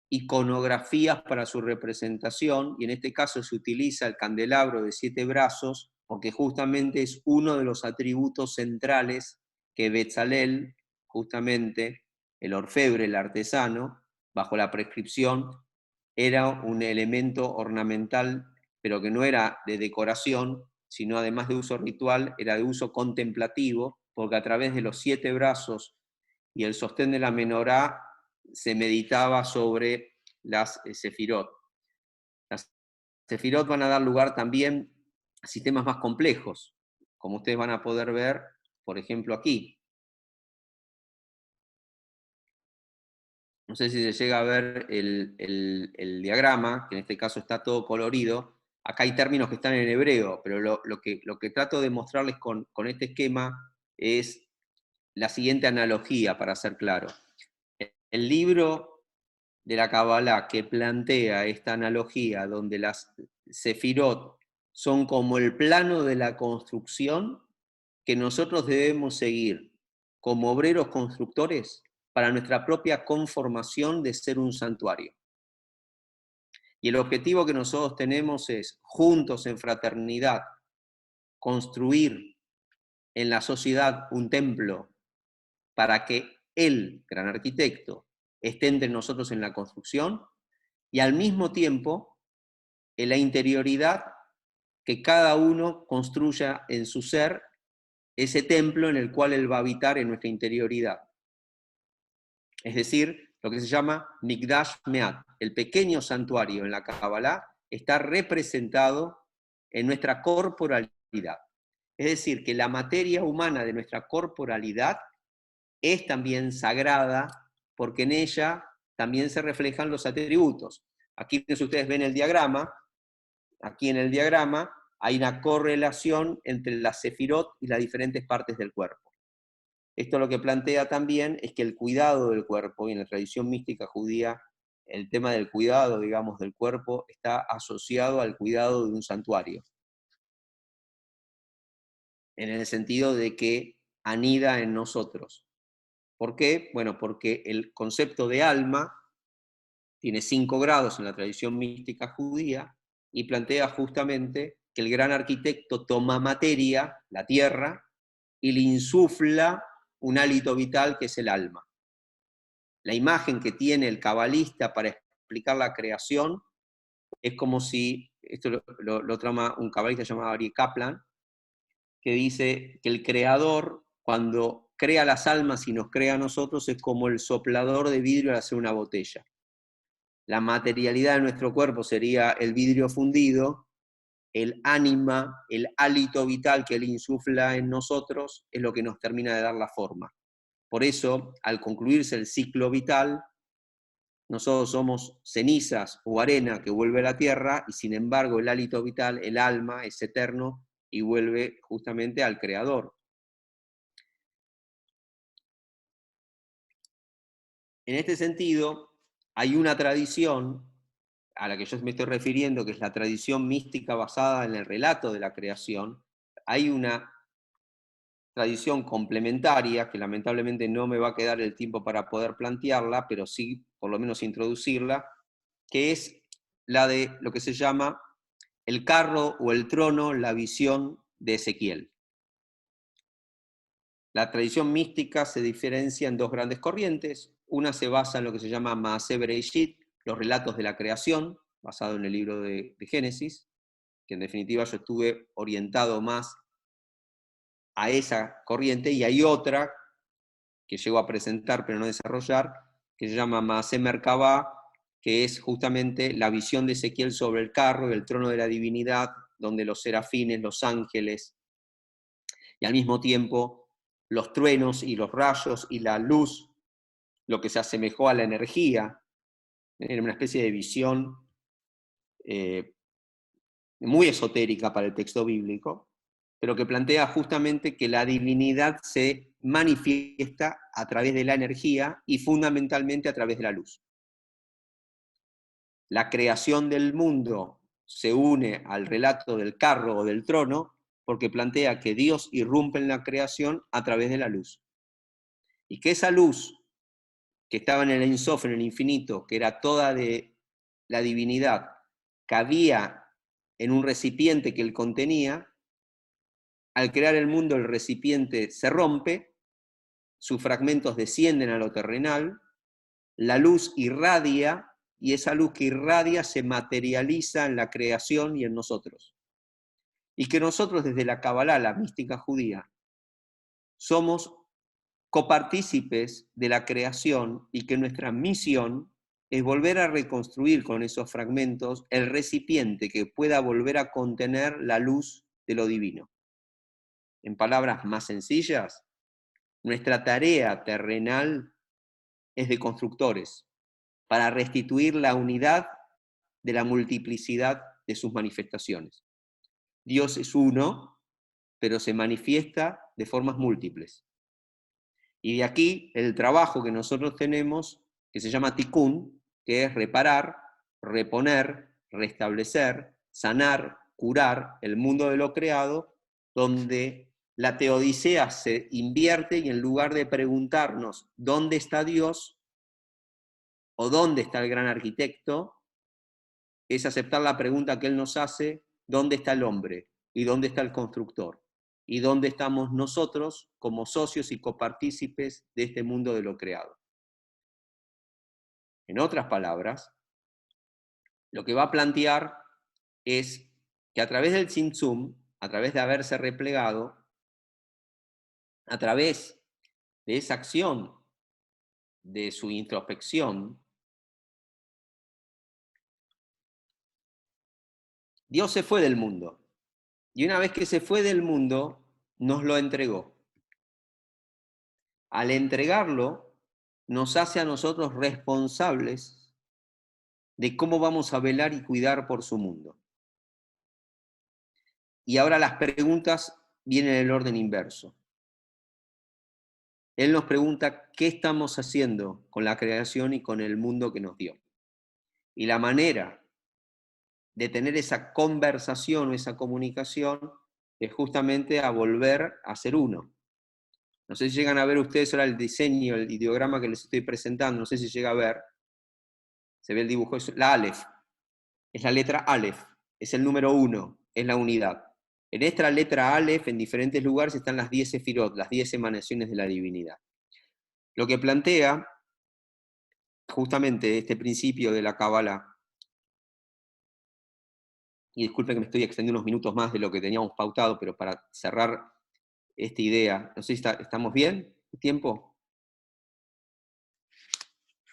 iconografías para su representación, y en este caso se utiliza el candelabro de 7 brazos, porque justamente es uno de los atributos centrales que Betzalel, justamente el orfebre, el artesano, bajo la prescripción, era un elemento ornamental, pero que no era de decoración, sino además de uso ritual, era de uso contemplativo, porque a través de los 7 brazos y el sostén de la menorá se meditaba sobre las sefirot. Las sefirot van a dar lugar también a sistemas más complejos, como ustedes van a poder ver, por ejemplo, aquí. No sé si se llega a ver el diagrama, que en este caso está todo colorido. Acá hay términos que están en hebreo, pero lo que trato de mostrarles con este esquema es la siguiente analogía, para ser claro. El libro de la Kabbalah que plantea esta analogía, donde las sefirot son como el plano de la construcción que nosotros debemos seguir como obreros constructores para nuestra propia conformación de ser un santuario. Y el objetivo que nosotros tenemos es, juntos en fraternidad, construir en la sociedad un templo para que el gran arquitecto esté entre nosotros en la construcción, y al mismo tiempo en la interioridad que cada uno construya en su ser ese templo en el cual él va a habitar en nuestra interioridad. Es decir, lo que se llama Mikdash Me'at, el pequeño santuario en la Kabbalah, está representado en nuestra corporalidad. Es decir, que la materia humana de nuestra corporalidad es también sagrada, porque en ella también se reflejan los atributos. Aquí ustedes ven el diagrama, aquí en el diagrama hay una correlación entre las sefirot y las diferentes partes del cuerpo. Esto lo que plantea también es que el cuidado del cuerpo, y en la tradición mística judía, el tema del cuidado, digamos, del cuerpo está asociado al cuidado de un santuario. En el sentido de que anida en nosotros. ¿Por qué? Bueno, porque el concepto de alma tiene 5 grados en la tradición mística judía y plantea justamente que el gran arquitecto toma materia, la tierra, y le insufla un hálito vital que es el alma. La imagen que tiene el cabalista para explicar la creación es como si, esto lo trama un cabalista llamado Ari Kaplan, que dice que el creador, cuando crea las almas y nos crea a nosotros, es como el soplador de vidrio al hacer una botella. La materialidad de nuestro cuerpo sería el vidrio fundido, el ánima, el hálito vital que él insufla en nosotros, es lo que nos termina de dar la forma. Por eso, al concluirse el ciclo vital, nosotros somos cenizas o arena que vuelve a la tierra, y sin embargo el hálito vital, el alma, es eterno y vuelve justamente al Creador. En este sentido, hay una tradición a la que yo me estoy refiriendo, que es la tradición mística basada en el relato de la creación. Hay una tradición complementaria, que lamentablemente no me va a quedar el tiempo para poder plantearla, pero sí por lo menos introducirla, que es la de lo que se llama el carro o el trono, la visión de Ezequiel. La tradición mística se diferencia en dos grandes corrientes. Una se basa en lo que se llama Maaseh Bereishit, los relatos de la creación, basado en el libro de Génesis, que en definitiva yo estuve orientado más a esa corriente, y hay otra que llego a presentar pero no desarrollar, que se llama Maaseh Merkabah, que es justamente la visión de Ezequiel sobre el carro, el trono de la divinidad, donde los serafines, los ángeles, y al mismo tiempo los truenos y los rayos y la luz, lo que se asemejó a la energía, era una especie de visión muy esotérica para el texto bíblico, pero que plantea justamente que la divinidad se manifiesta a través de la energía y fundamentalmente a través de la luz. La creación del mundo se une al relato del carro o del trono porque plantea que Dios irrumpe en la creación a través de la luz. Y que esa luz que estaba en el Ein Sof, en el infinito, que era toda de la divinidad, cabía en un recipiente que él contenía. Al crear el mundo, el recipiente se rompe, sus fragmentos descienden a lo terrenal, la luz irradia, y esa luz que irradia se materializa en la creación y en nosotros. Y que nosotros desde la Kabbalah, la mística judía, somos copartícipes de la creación, y que nuestra misión es volver a reconstruir con esos fragmentos el recipiente que pueda volver a contener la luz de lo divino. En palabras más sencillas, nuestra tarea terrenal es de constructores, para restituir la unidad de la multiplicidad de sus manifestaciones. Dios es uno, pero se manifiesta de formas múltiples. Y de aquí el trabajo que nosotros tenemos, que se llama Tikkun, que es reparar, reponer, restablecer, sanar, curar el mundo de lo creado, donde la teodicea se invierte, y en lugar de preguntarnos ¿dónde está Dios? O ¿dónde está el gran arquitecto?, es aceptar la pregunta que él nos hace: ¿dónde está el hombre? ¿Y dónde está el constructor? ¿Y dónde estamos nosotros como socios y copartícipes de este mundo de lo creado? En otras palabras, lo que va a plantear es que a través del Tzimtzum, a través de haberse replegado, a través de esa acción de su introspección, Dios se fue del mundo. Y una vez que se fue del mundo, nos lo entregó. Al entregarlo, nos hace a nosotros responsables de cómo vamos a velar y cuidar por su mundo. Y ahora las preguntas vienen en el orden inverso. Él nos pregunta qué estamos haciendo con la creación y con el mundo que nos dio. Y la manera de tener esa conversación o esa comunicación es justamente a volver a ser uno. No sé si llegan a ver ustedes ahora el diseño, el ideograma que les estoy presentando, no sé si llega a ver. Se ve el dibujo, es la Aleph. Es la letra Aleph, es el número 1, es la unidad. En esta letra Aleph, en diferentes lugares, están las 10 sefirot, las 10 emanaciones de la divinidad. Lo que plantea justamente este principio de la Kabbalah, y disculpen que me estoy extendiendo unos minutos más de lo que teníamos pautado, pero para cerrar esta idea, no sé si estamos bien, ¿el tiempo?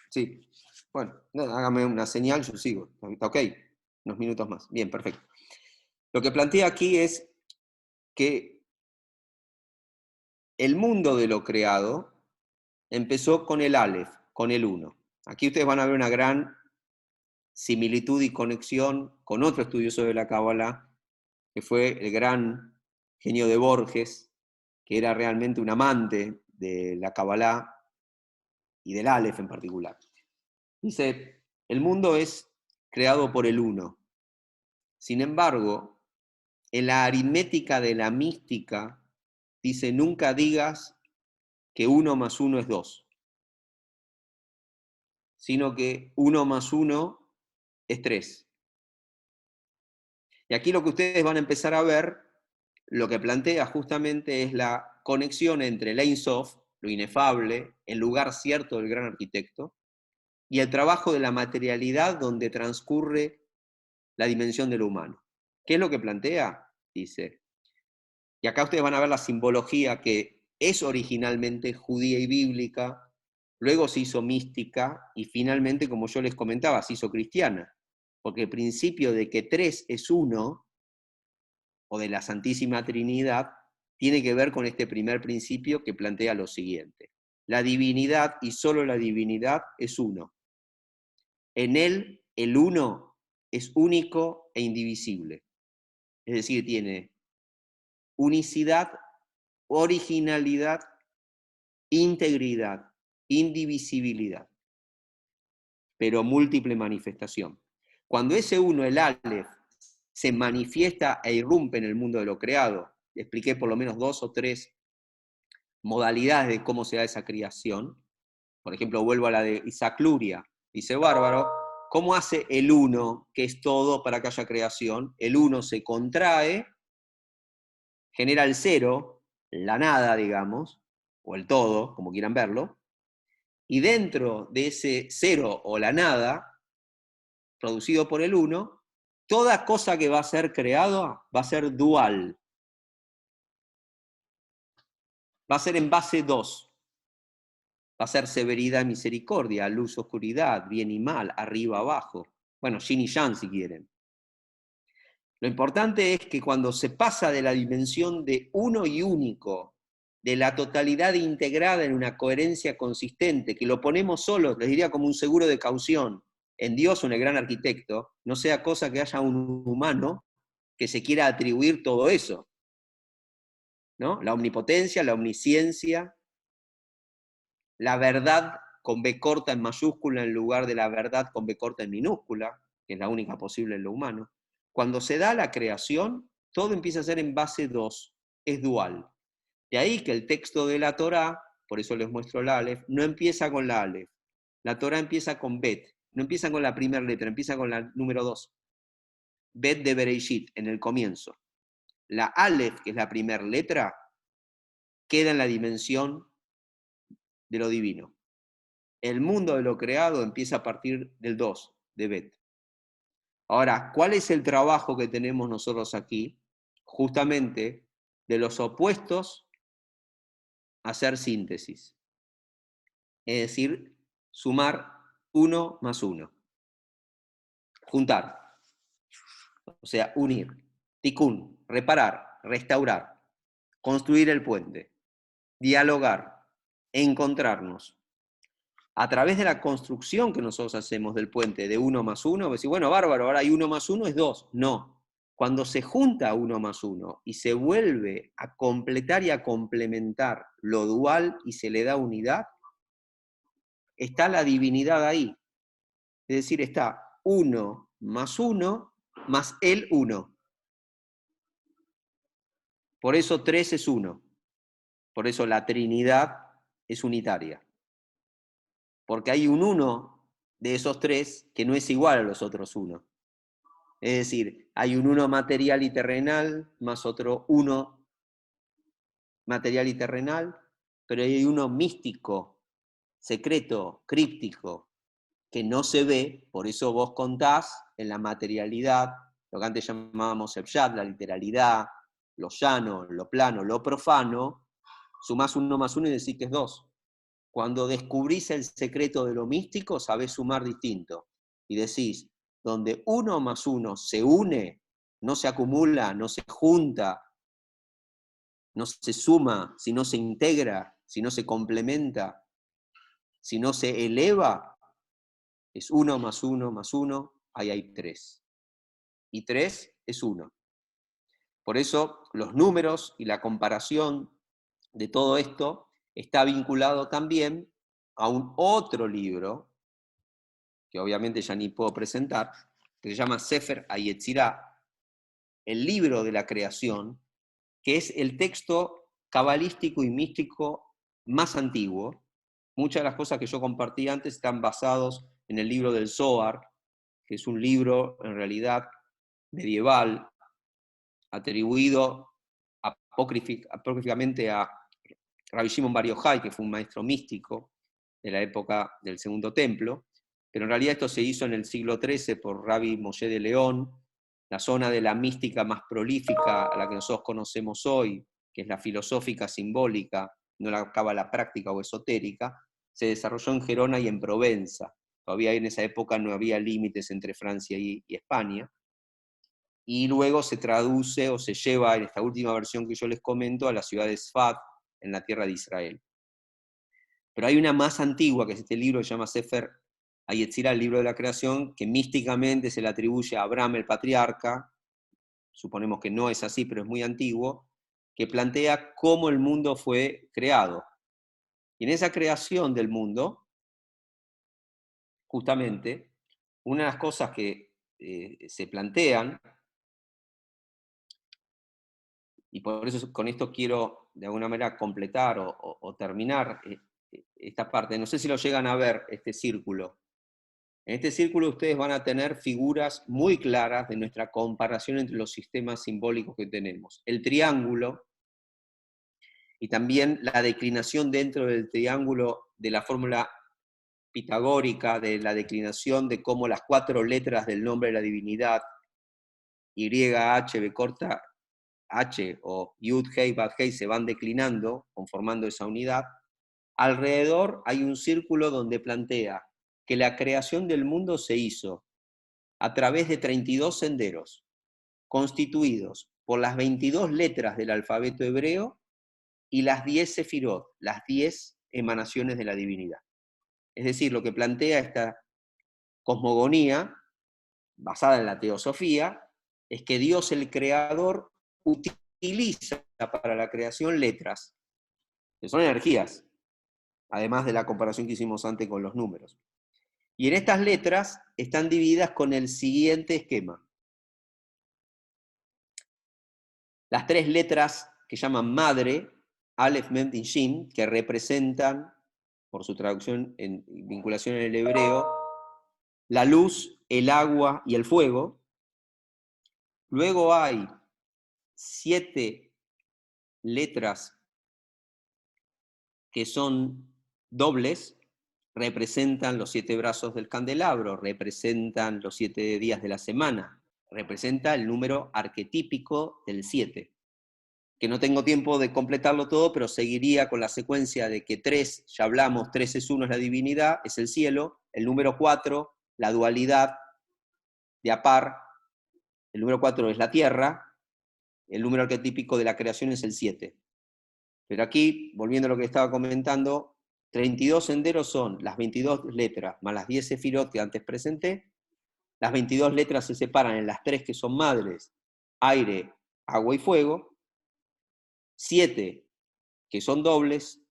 Sí, bueno, hágame una señal, yo sigo, está ok, unos minutos más, bien, perfecto. Lo que plantea aquí es que el mundo de lo creado empezó con el Aleph, con el 1. Aquí ustedes van a ver una gran similitud y conexión con otro estudioso de la Cábala, que fue el gran genio de Borges, que era realmente un amante de la Cábala y del Aleph en particular. Dice, el mundo es creado por el uno. Sin embargo, en la aritmética de la mística, dice, nunca digas que 1 más 1 es 2, sino que 1 más 1 es 3. Y aquí lo que ustedes van a empezar a ver, lo que plantea justamente es la conexión entre el Ein Sof, lo inefable, el lugar cierto del gran arquitecto, y el trabajo de la materialidad donde transcurre la dimensión de lo humano. ¿Qué es lo que plantea? Dice, y acá ustedes van a ver la simbología que es originalmente judía y bíblica, luego se hizo mística y finalmente, como yo les comentaba, se hizo cristiana. Porque el principio de que 3 es 1, o de la Santísima Trinidad, tiene que ver con este primer principio que plantea lo siguiente. La divinidad, y solo la divinidad, es uno. En él, el uno es único e indivisible. Es decir, tiene unicidad, originalidad, integridad, indivisibilidad, pero múltiple manifestación. Cuando ese uno, el Aleph, se manifiesta e irrumpe en el mundo de lo creado, expliqué por lo menos 2 o 3 modalidades de cómo se da esa creación. Por ejemplo, vuelvo a la de Isaac Luria. Dice, bárbaro, ¿cómo hace el uno, que es todo para que haya creación? El uno se contrae, genera el cero, la nada, digamos, o el todo, como quieran verlo, y dentro de ese cero o la nada, producido por el uno, toda cosa que va a ser creada va a ser dual. Va a ser en base 2. Va a ser severidad y misericordia, luz, oscuridad, bien y mal, arriba, abajo. Bueno, yin y yang si quieren. Lo importante es que cuando se pasa de la dimensión de uno y único, de la totalidad integrada en una coherencia consistente, que lo ponemos solos, les diría como un seguro de caución, en Dios, un gran arquitecto, no sea cosa que haya un humano que se quiera atribuir todo eso, ¿no? La omnipotencia, la omnisciencia, la verdad con B corta en mayúscula en lugar de la verdad con B corta en minúscula, que es la única posible en lo humano. Cuando se da la creación, todo empieza a ser en base 2, es dual. De ahí que el texto de la Torá, por eso les muestro la Aleph, no empieza con la Aleph. La Torá empieza con Bet, no empieza con la primera letra, empieza con la número 2. Bet de Bereishit, en el comienzo. La Aleph, que es la primera letra, queda en la dimensión de lo divino. El mundo de lo creado empieza a partir del 2, de Bet. Ahora, ¿cuál es el trabajo que tenemos nosotros aquí? Justamente de los opuestos hacer síntesis. Es decir, sumar 1 más 1. Juntar. O sea, unir. Tikkun, reparar, restaurar. Construir el puente. Dialogar. Encontrarnos. A través de la construcción que nosotros hacemos del puente de 1 más 1, decir, bueno, bárbaro, ahora hay 1 más 1 es 2. No. Cuando se junta 1 más 1 y se vuelve a completar y a complementar lo dual y se le da unidad, está la divinidad ahí. Es decir, está 1 más 1 más el 1. Por eso 3 es 1. Por eso la Trinidad es unitaria. Porque hay un 1 de esos 3 que no es igual a los otros 1. Es decir, hay un 1 material y terrenal, más otro 1 material y terrenal, pero hay uno místico, secreto, críptico, que no se ve, por eso vos contás en la materialidad, lo que antes llamábamos el Pshat, la literalidad, lo llano, lo plano, lo profano, sumás 1 más 1 y decís que es 2. Cuando descubrís el secreto de lo místico, sabés sumar distinto. Y decís, donde 1 más 1 se une, no se acumula, no se junta, no se suma, sino se integra, si no se complementa, si no se eleva, Es 1 más 1 más 1, ahí hay 3. Y 3 es 1. Por eso los números y la comparación de todo esto está vinculado también a un otro libro, que obviamente ya ni puedo presentar, que se llama Sefer HaYetzirah, el libro de la creación, que es el texto cabalístico y místico más antiguo. Muchas de las cosas que yo compartí antes están basados en el libro del Zohar, que es un libro en realidad medieval, atribuido apócrifamente a Rabbi Shimon Bar Yochai, que fue un maestro místico de la época del Segundo Templo, pero en realidad esto se hizo en el siglo XIII por Rabbi Moshe de León, la zona de la mística más prolífica a la que nosotros conocemos hoy, que es la filosófica simbólica, no la cábala práctica o esotérica, se desarrolló en Gerona y en Provenza. Todavía en esa época no había límites entre Francia y España. Y luego se traduce o se lleva en esta última versión que yo les comento a la ciudad de Sfat, en la tierra de Israel. Pero hay una más antigua, que es este libro que se llama Sefer HaYetzirah, el libro de la creación, que místicamente se le atribuye a Abraham el patriarca, suponemos que no es así, pero es muy antiguo, que plantea cómo el mundo fue creado. Y en esa creación del mundo, justamente, una de las cosas que se plantean, y por eso con esto quiero de alguna manera completar o terminar esta parte, no sé si lo llegan a ver, este círculo. En este círculo ustedes van a tener figuras muy claras de nuestra comparación entre los sistemas simbólicos que tenemos. El triángulo, y también la declinación dentro del triángulo de la fórmula pitagórica, de la declinación de cómo las 4 letras del nombre de la divinidad, Y, H, B corta, H o Yud, Hei, Bad, Hei, se van declinando, conformando esa unidad. Alrededor hay un círculo donde plantea que la creación del mundo se hizo a través de 32 senderos, constituidos por las 22 letras del alfabeto hebreo y las 10 sefirot, las 10 emanaciones de la divinidad. Es decir, lo que plantea esta cosmogonía, basada en la teosofía, es que Dios el creador utiliza para la creación letras, que son energías, además de la comparación que hicimos antes con los números. Y en estas letras están divididas con el siguiente esquema. Las 3 letras que llaman madre, Aleph, Mem, Tin, Shin, que representan, por su traducción en vinculación en el hebreo, la luz, el agua y el fuego. Luego hay 7 letras que son dobles, representan los 7 brazos del candelabro, representan los 7 días de la semana, representa el número arquetípico del 7. Que no tengo tiempo de completarlo todo, pero seguiría con la secuencia de que 3, ya hablamos, 3 es 1, es la divinidad, es el cielo, el número 4, la dualidad de Apar, el número 4 es la tierra, el número arquetípico de la creación es el 7. Pero aquí, volviendo a lo que estaba comentando, 32 senderos son las 22 letras más las 10 sefirot que antes presenté. Las 22 letras se separan en las 3 que son madres, aire, agua y fuego. 7 que son dobles,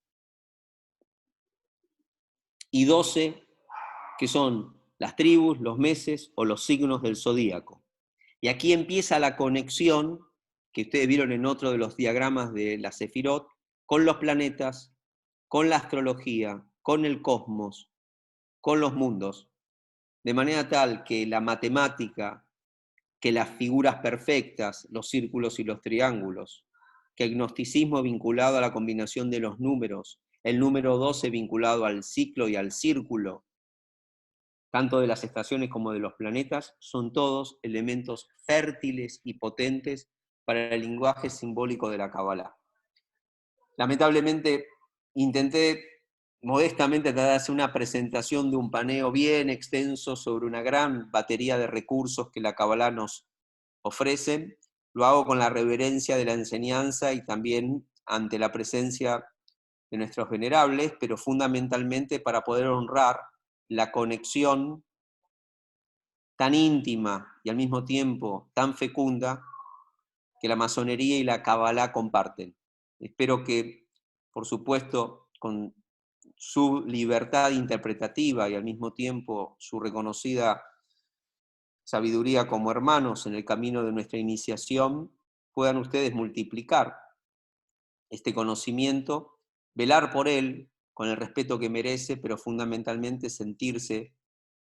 y 12 que son las tribus, los meses o los signos del zodíaco. Y aquí empieza la conexión que ustedes vieron en otro de los diagramas de la Sefirot, con los planetas, con la astrología, con el cosmos, con los mundos, de manera tal que la matemática, que las figuras perfectas, los círculos y los triángulos, que el gnosticismo vinculado a la combinación de los números, el número 12 vinculado al ciclo y al círculo, tanto de las estaciones como de los planetas, son todos elementos fértiles y potentes para el lenguaje simbólico de la Kabbalah. Lamentablemente, intenté modestamente tratar de hacer una presentación de un paneo bien extenso sobre una gran batería de recursos que la Kabbalah nos ofrece. Lo hago con la reverencia de la enseñanza y también ante la presencia de nuestros venerables, pero fundamentalmente para poder honrar la conexión tan íntima y al mismo tiempo tan fecunda que la masonería y la Kabbalah comparten. Espero que, por supuesto, con su libertad interpretativa y al mismo tiempo su reconocida sabiduría como hermanos en el camino de nuestra iniciación, puedan ustedes multiplicar este conocimiento, velar por él con el respeto que merece, pero fundamentalmente sentirse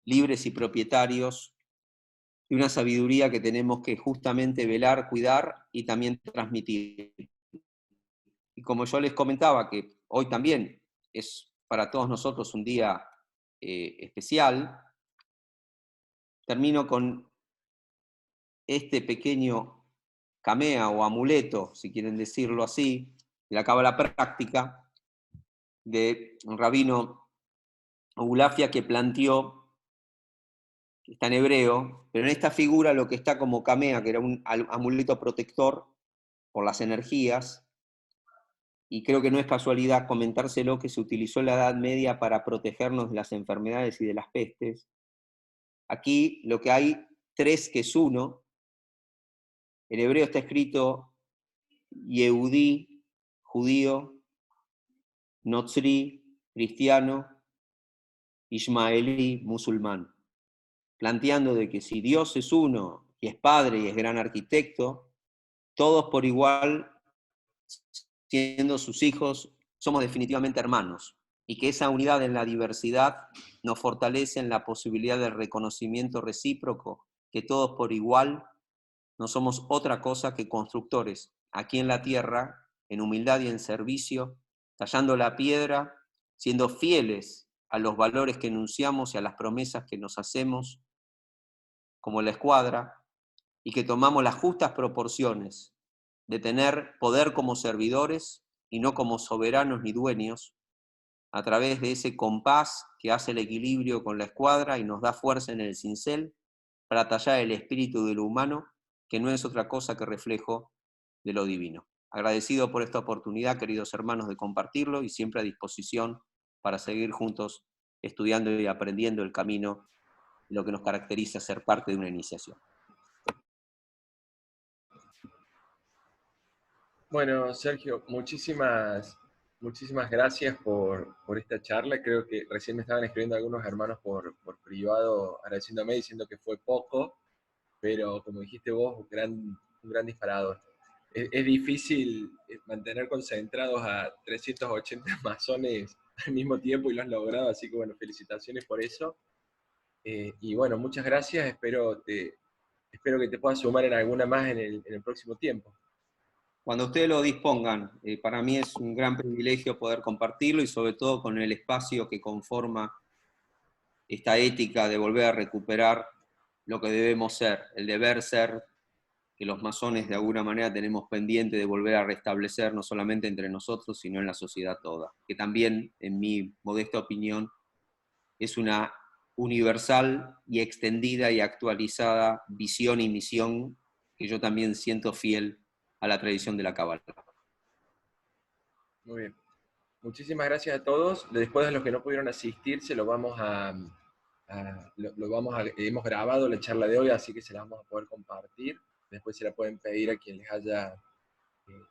libres y propietarios de una sabiduría que tenemos que justamente velar, cuidar y también transmitir. Y como yo les comentaba, que hoy también es para todos nosotros un día especial, termino con este pequeño camea o amuleto, si quieren decirlo así, de la cábala práctica de un rabino Eulafia que planteó, que está en hebreo, pero en esta figura lo que está como camea, que era un amuleto protector por las energías, y creo que no es casualidad comentárselo, que se utilizó en la Edad Media para protegernos de las enfermedades y de las pestes. Aquí lo que hay tres que es uno, en hebreo está escrito Yehudí, judío, Notzri, cristiano, Ismaelí, musulmán, planteando de que si Dios es uno y es Padre y es gran arquitecto, todos por igual, siendo sus hijos, somos definitivamente hermanos, y que esa unidad en la diversidad nos fortalece en la posibilidad del reconocimiento recíproco, que todos por igual no somos otra cosa que constructores aquí en la tierra, en humildad y en servicio, tallando la piedra, siendo fieles a los valores que enunciamos y a las promesas que nos hacemos, como la escuadra, y que tomamos las justas proporciones de tener poder como servidores y no como soberanos ni dueños, a través de ese compás que hace el equilibrio con la escuadra y nos da fuerza en el cincel para tallar el espíritu de lo humano, que no es otra cosa que reflejo de lo divino. Agradecido por esta oportunidad, queridos hermanos, de compartirlo y siempre a disposición para seguir juntos estudiando y aprendiendo el camino, lo que nos caracteriza ser parte de una iniciación. Bueno, Sergio, muchísimas gracias por esta charla. Creo que recién me estaban escribiendo algunos hermanos por privado agradeciéndome, diciendo que fue poco, pero como dijiste vos, un gran disparador. Es difícil mantener concentrados a 380 masones al mismo tiempo y lo has logrado, así que bueno, felicitaciones por eso. Y bueno, muchas gracias, espero que te puedas sumar en alguna más en el próximo tiempo. Cuando ustedes lo dispongan, para mí es un gran privilegio poder compartirlo y sobre todo con el espacio que conforma esta ética de volver a recuperar lo que debemos ser, el deber ser, que los masones de alguna manera tenemos pendiente de volver a restablecer, no solamente entre nosotros, sino en la sociedad toda, que también, en mi modesta opinión, es una universal y extendida y actualizada visión y misión que yo también siento fiel a la tradición de la Cábala. Muy bien. Muchísimas gracias a todos. Después de los que no pudieron asistir, se lo vamos hemos grabado la charla de hoy, así que se la vamos a poder compartir. Después se la pueden pedir a quien les haya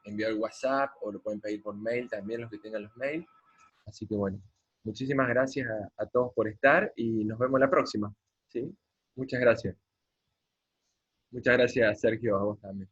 enviado el WhatsApp o lo pueden pedir por mail también, los que tengan los mails. Así que bueno, muchísimas gracias a todos por estar y nos vemos la próxima. ¿Sí? Muchas gracias. Muchas gracias, Sergio, a vos también.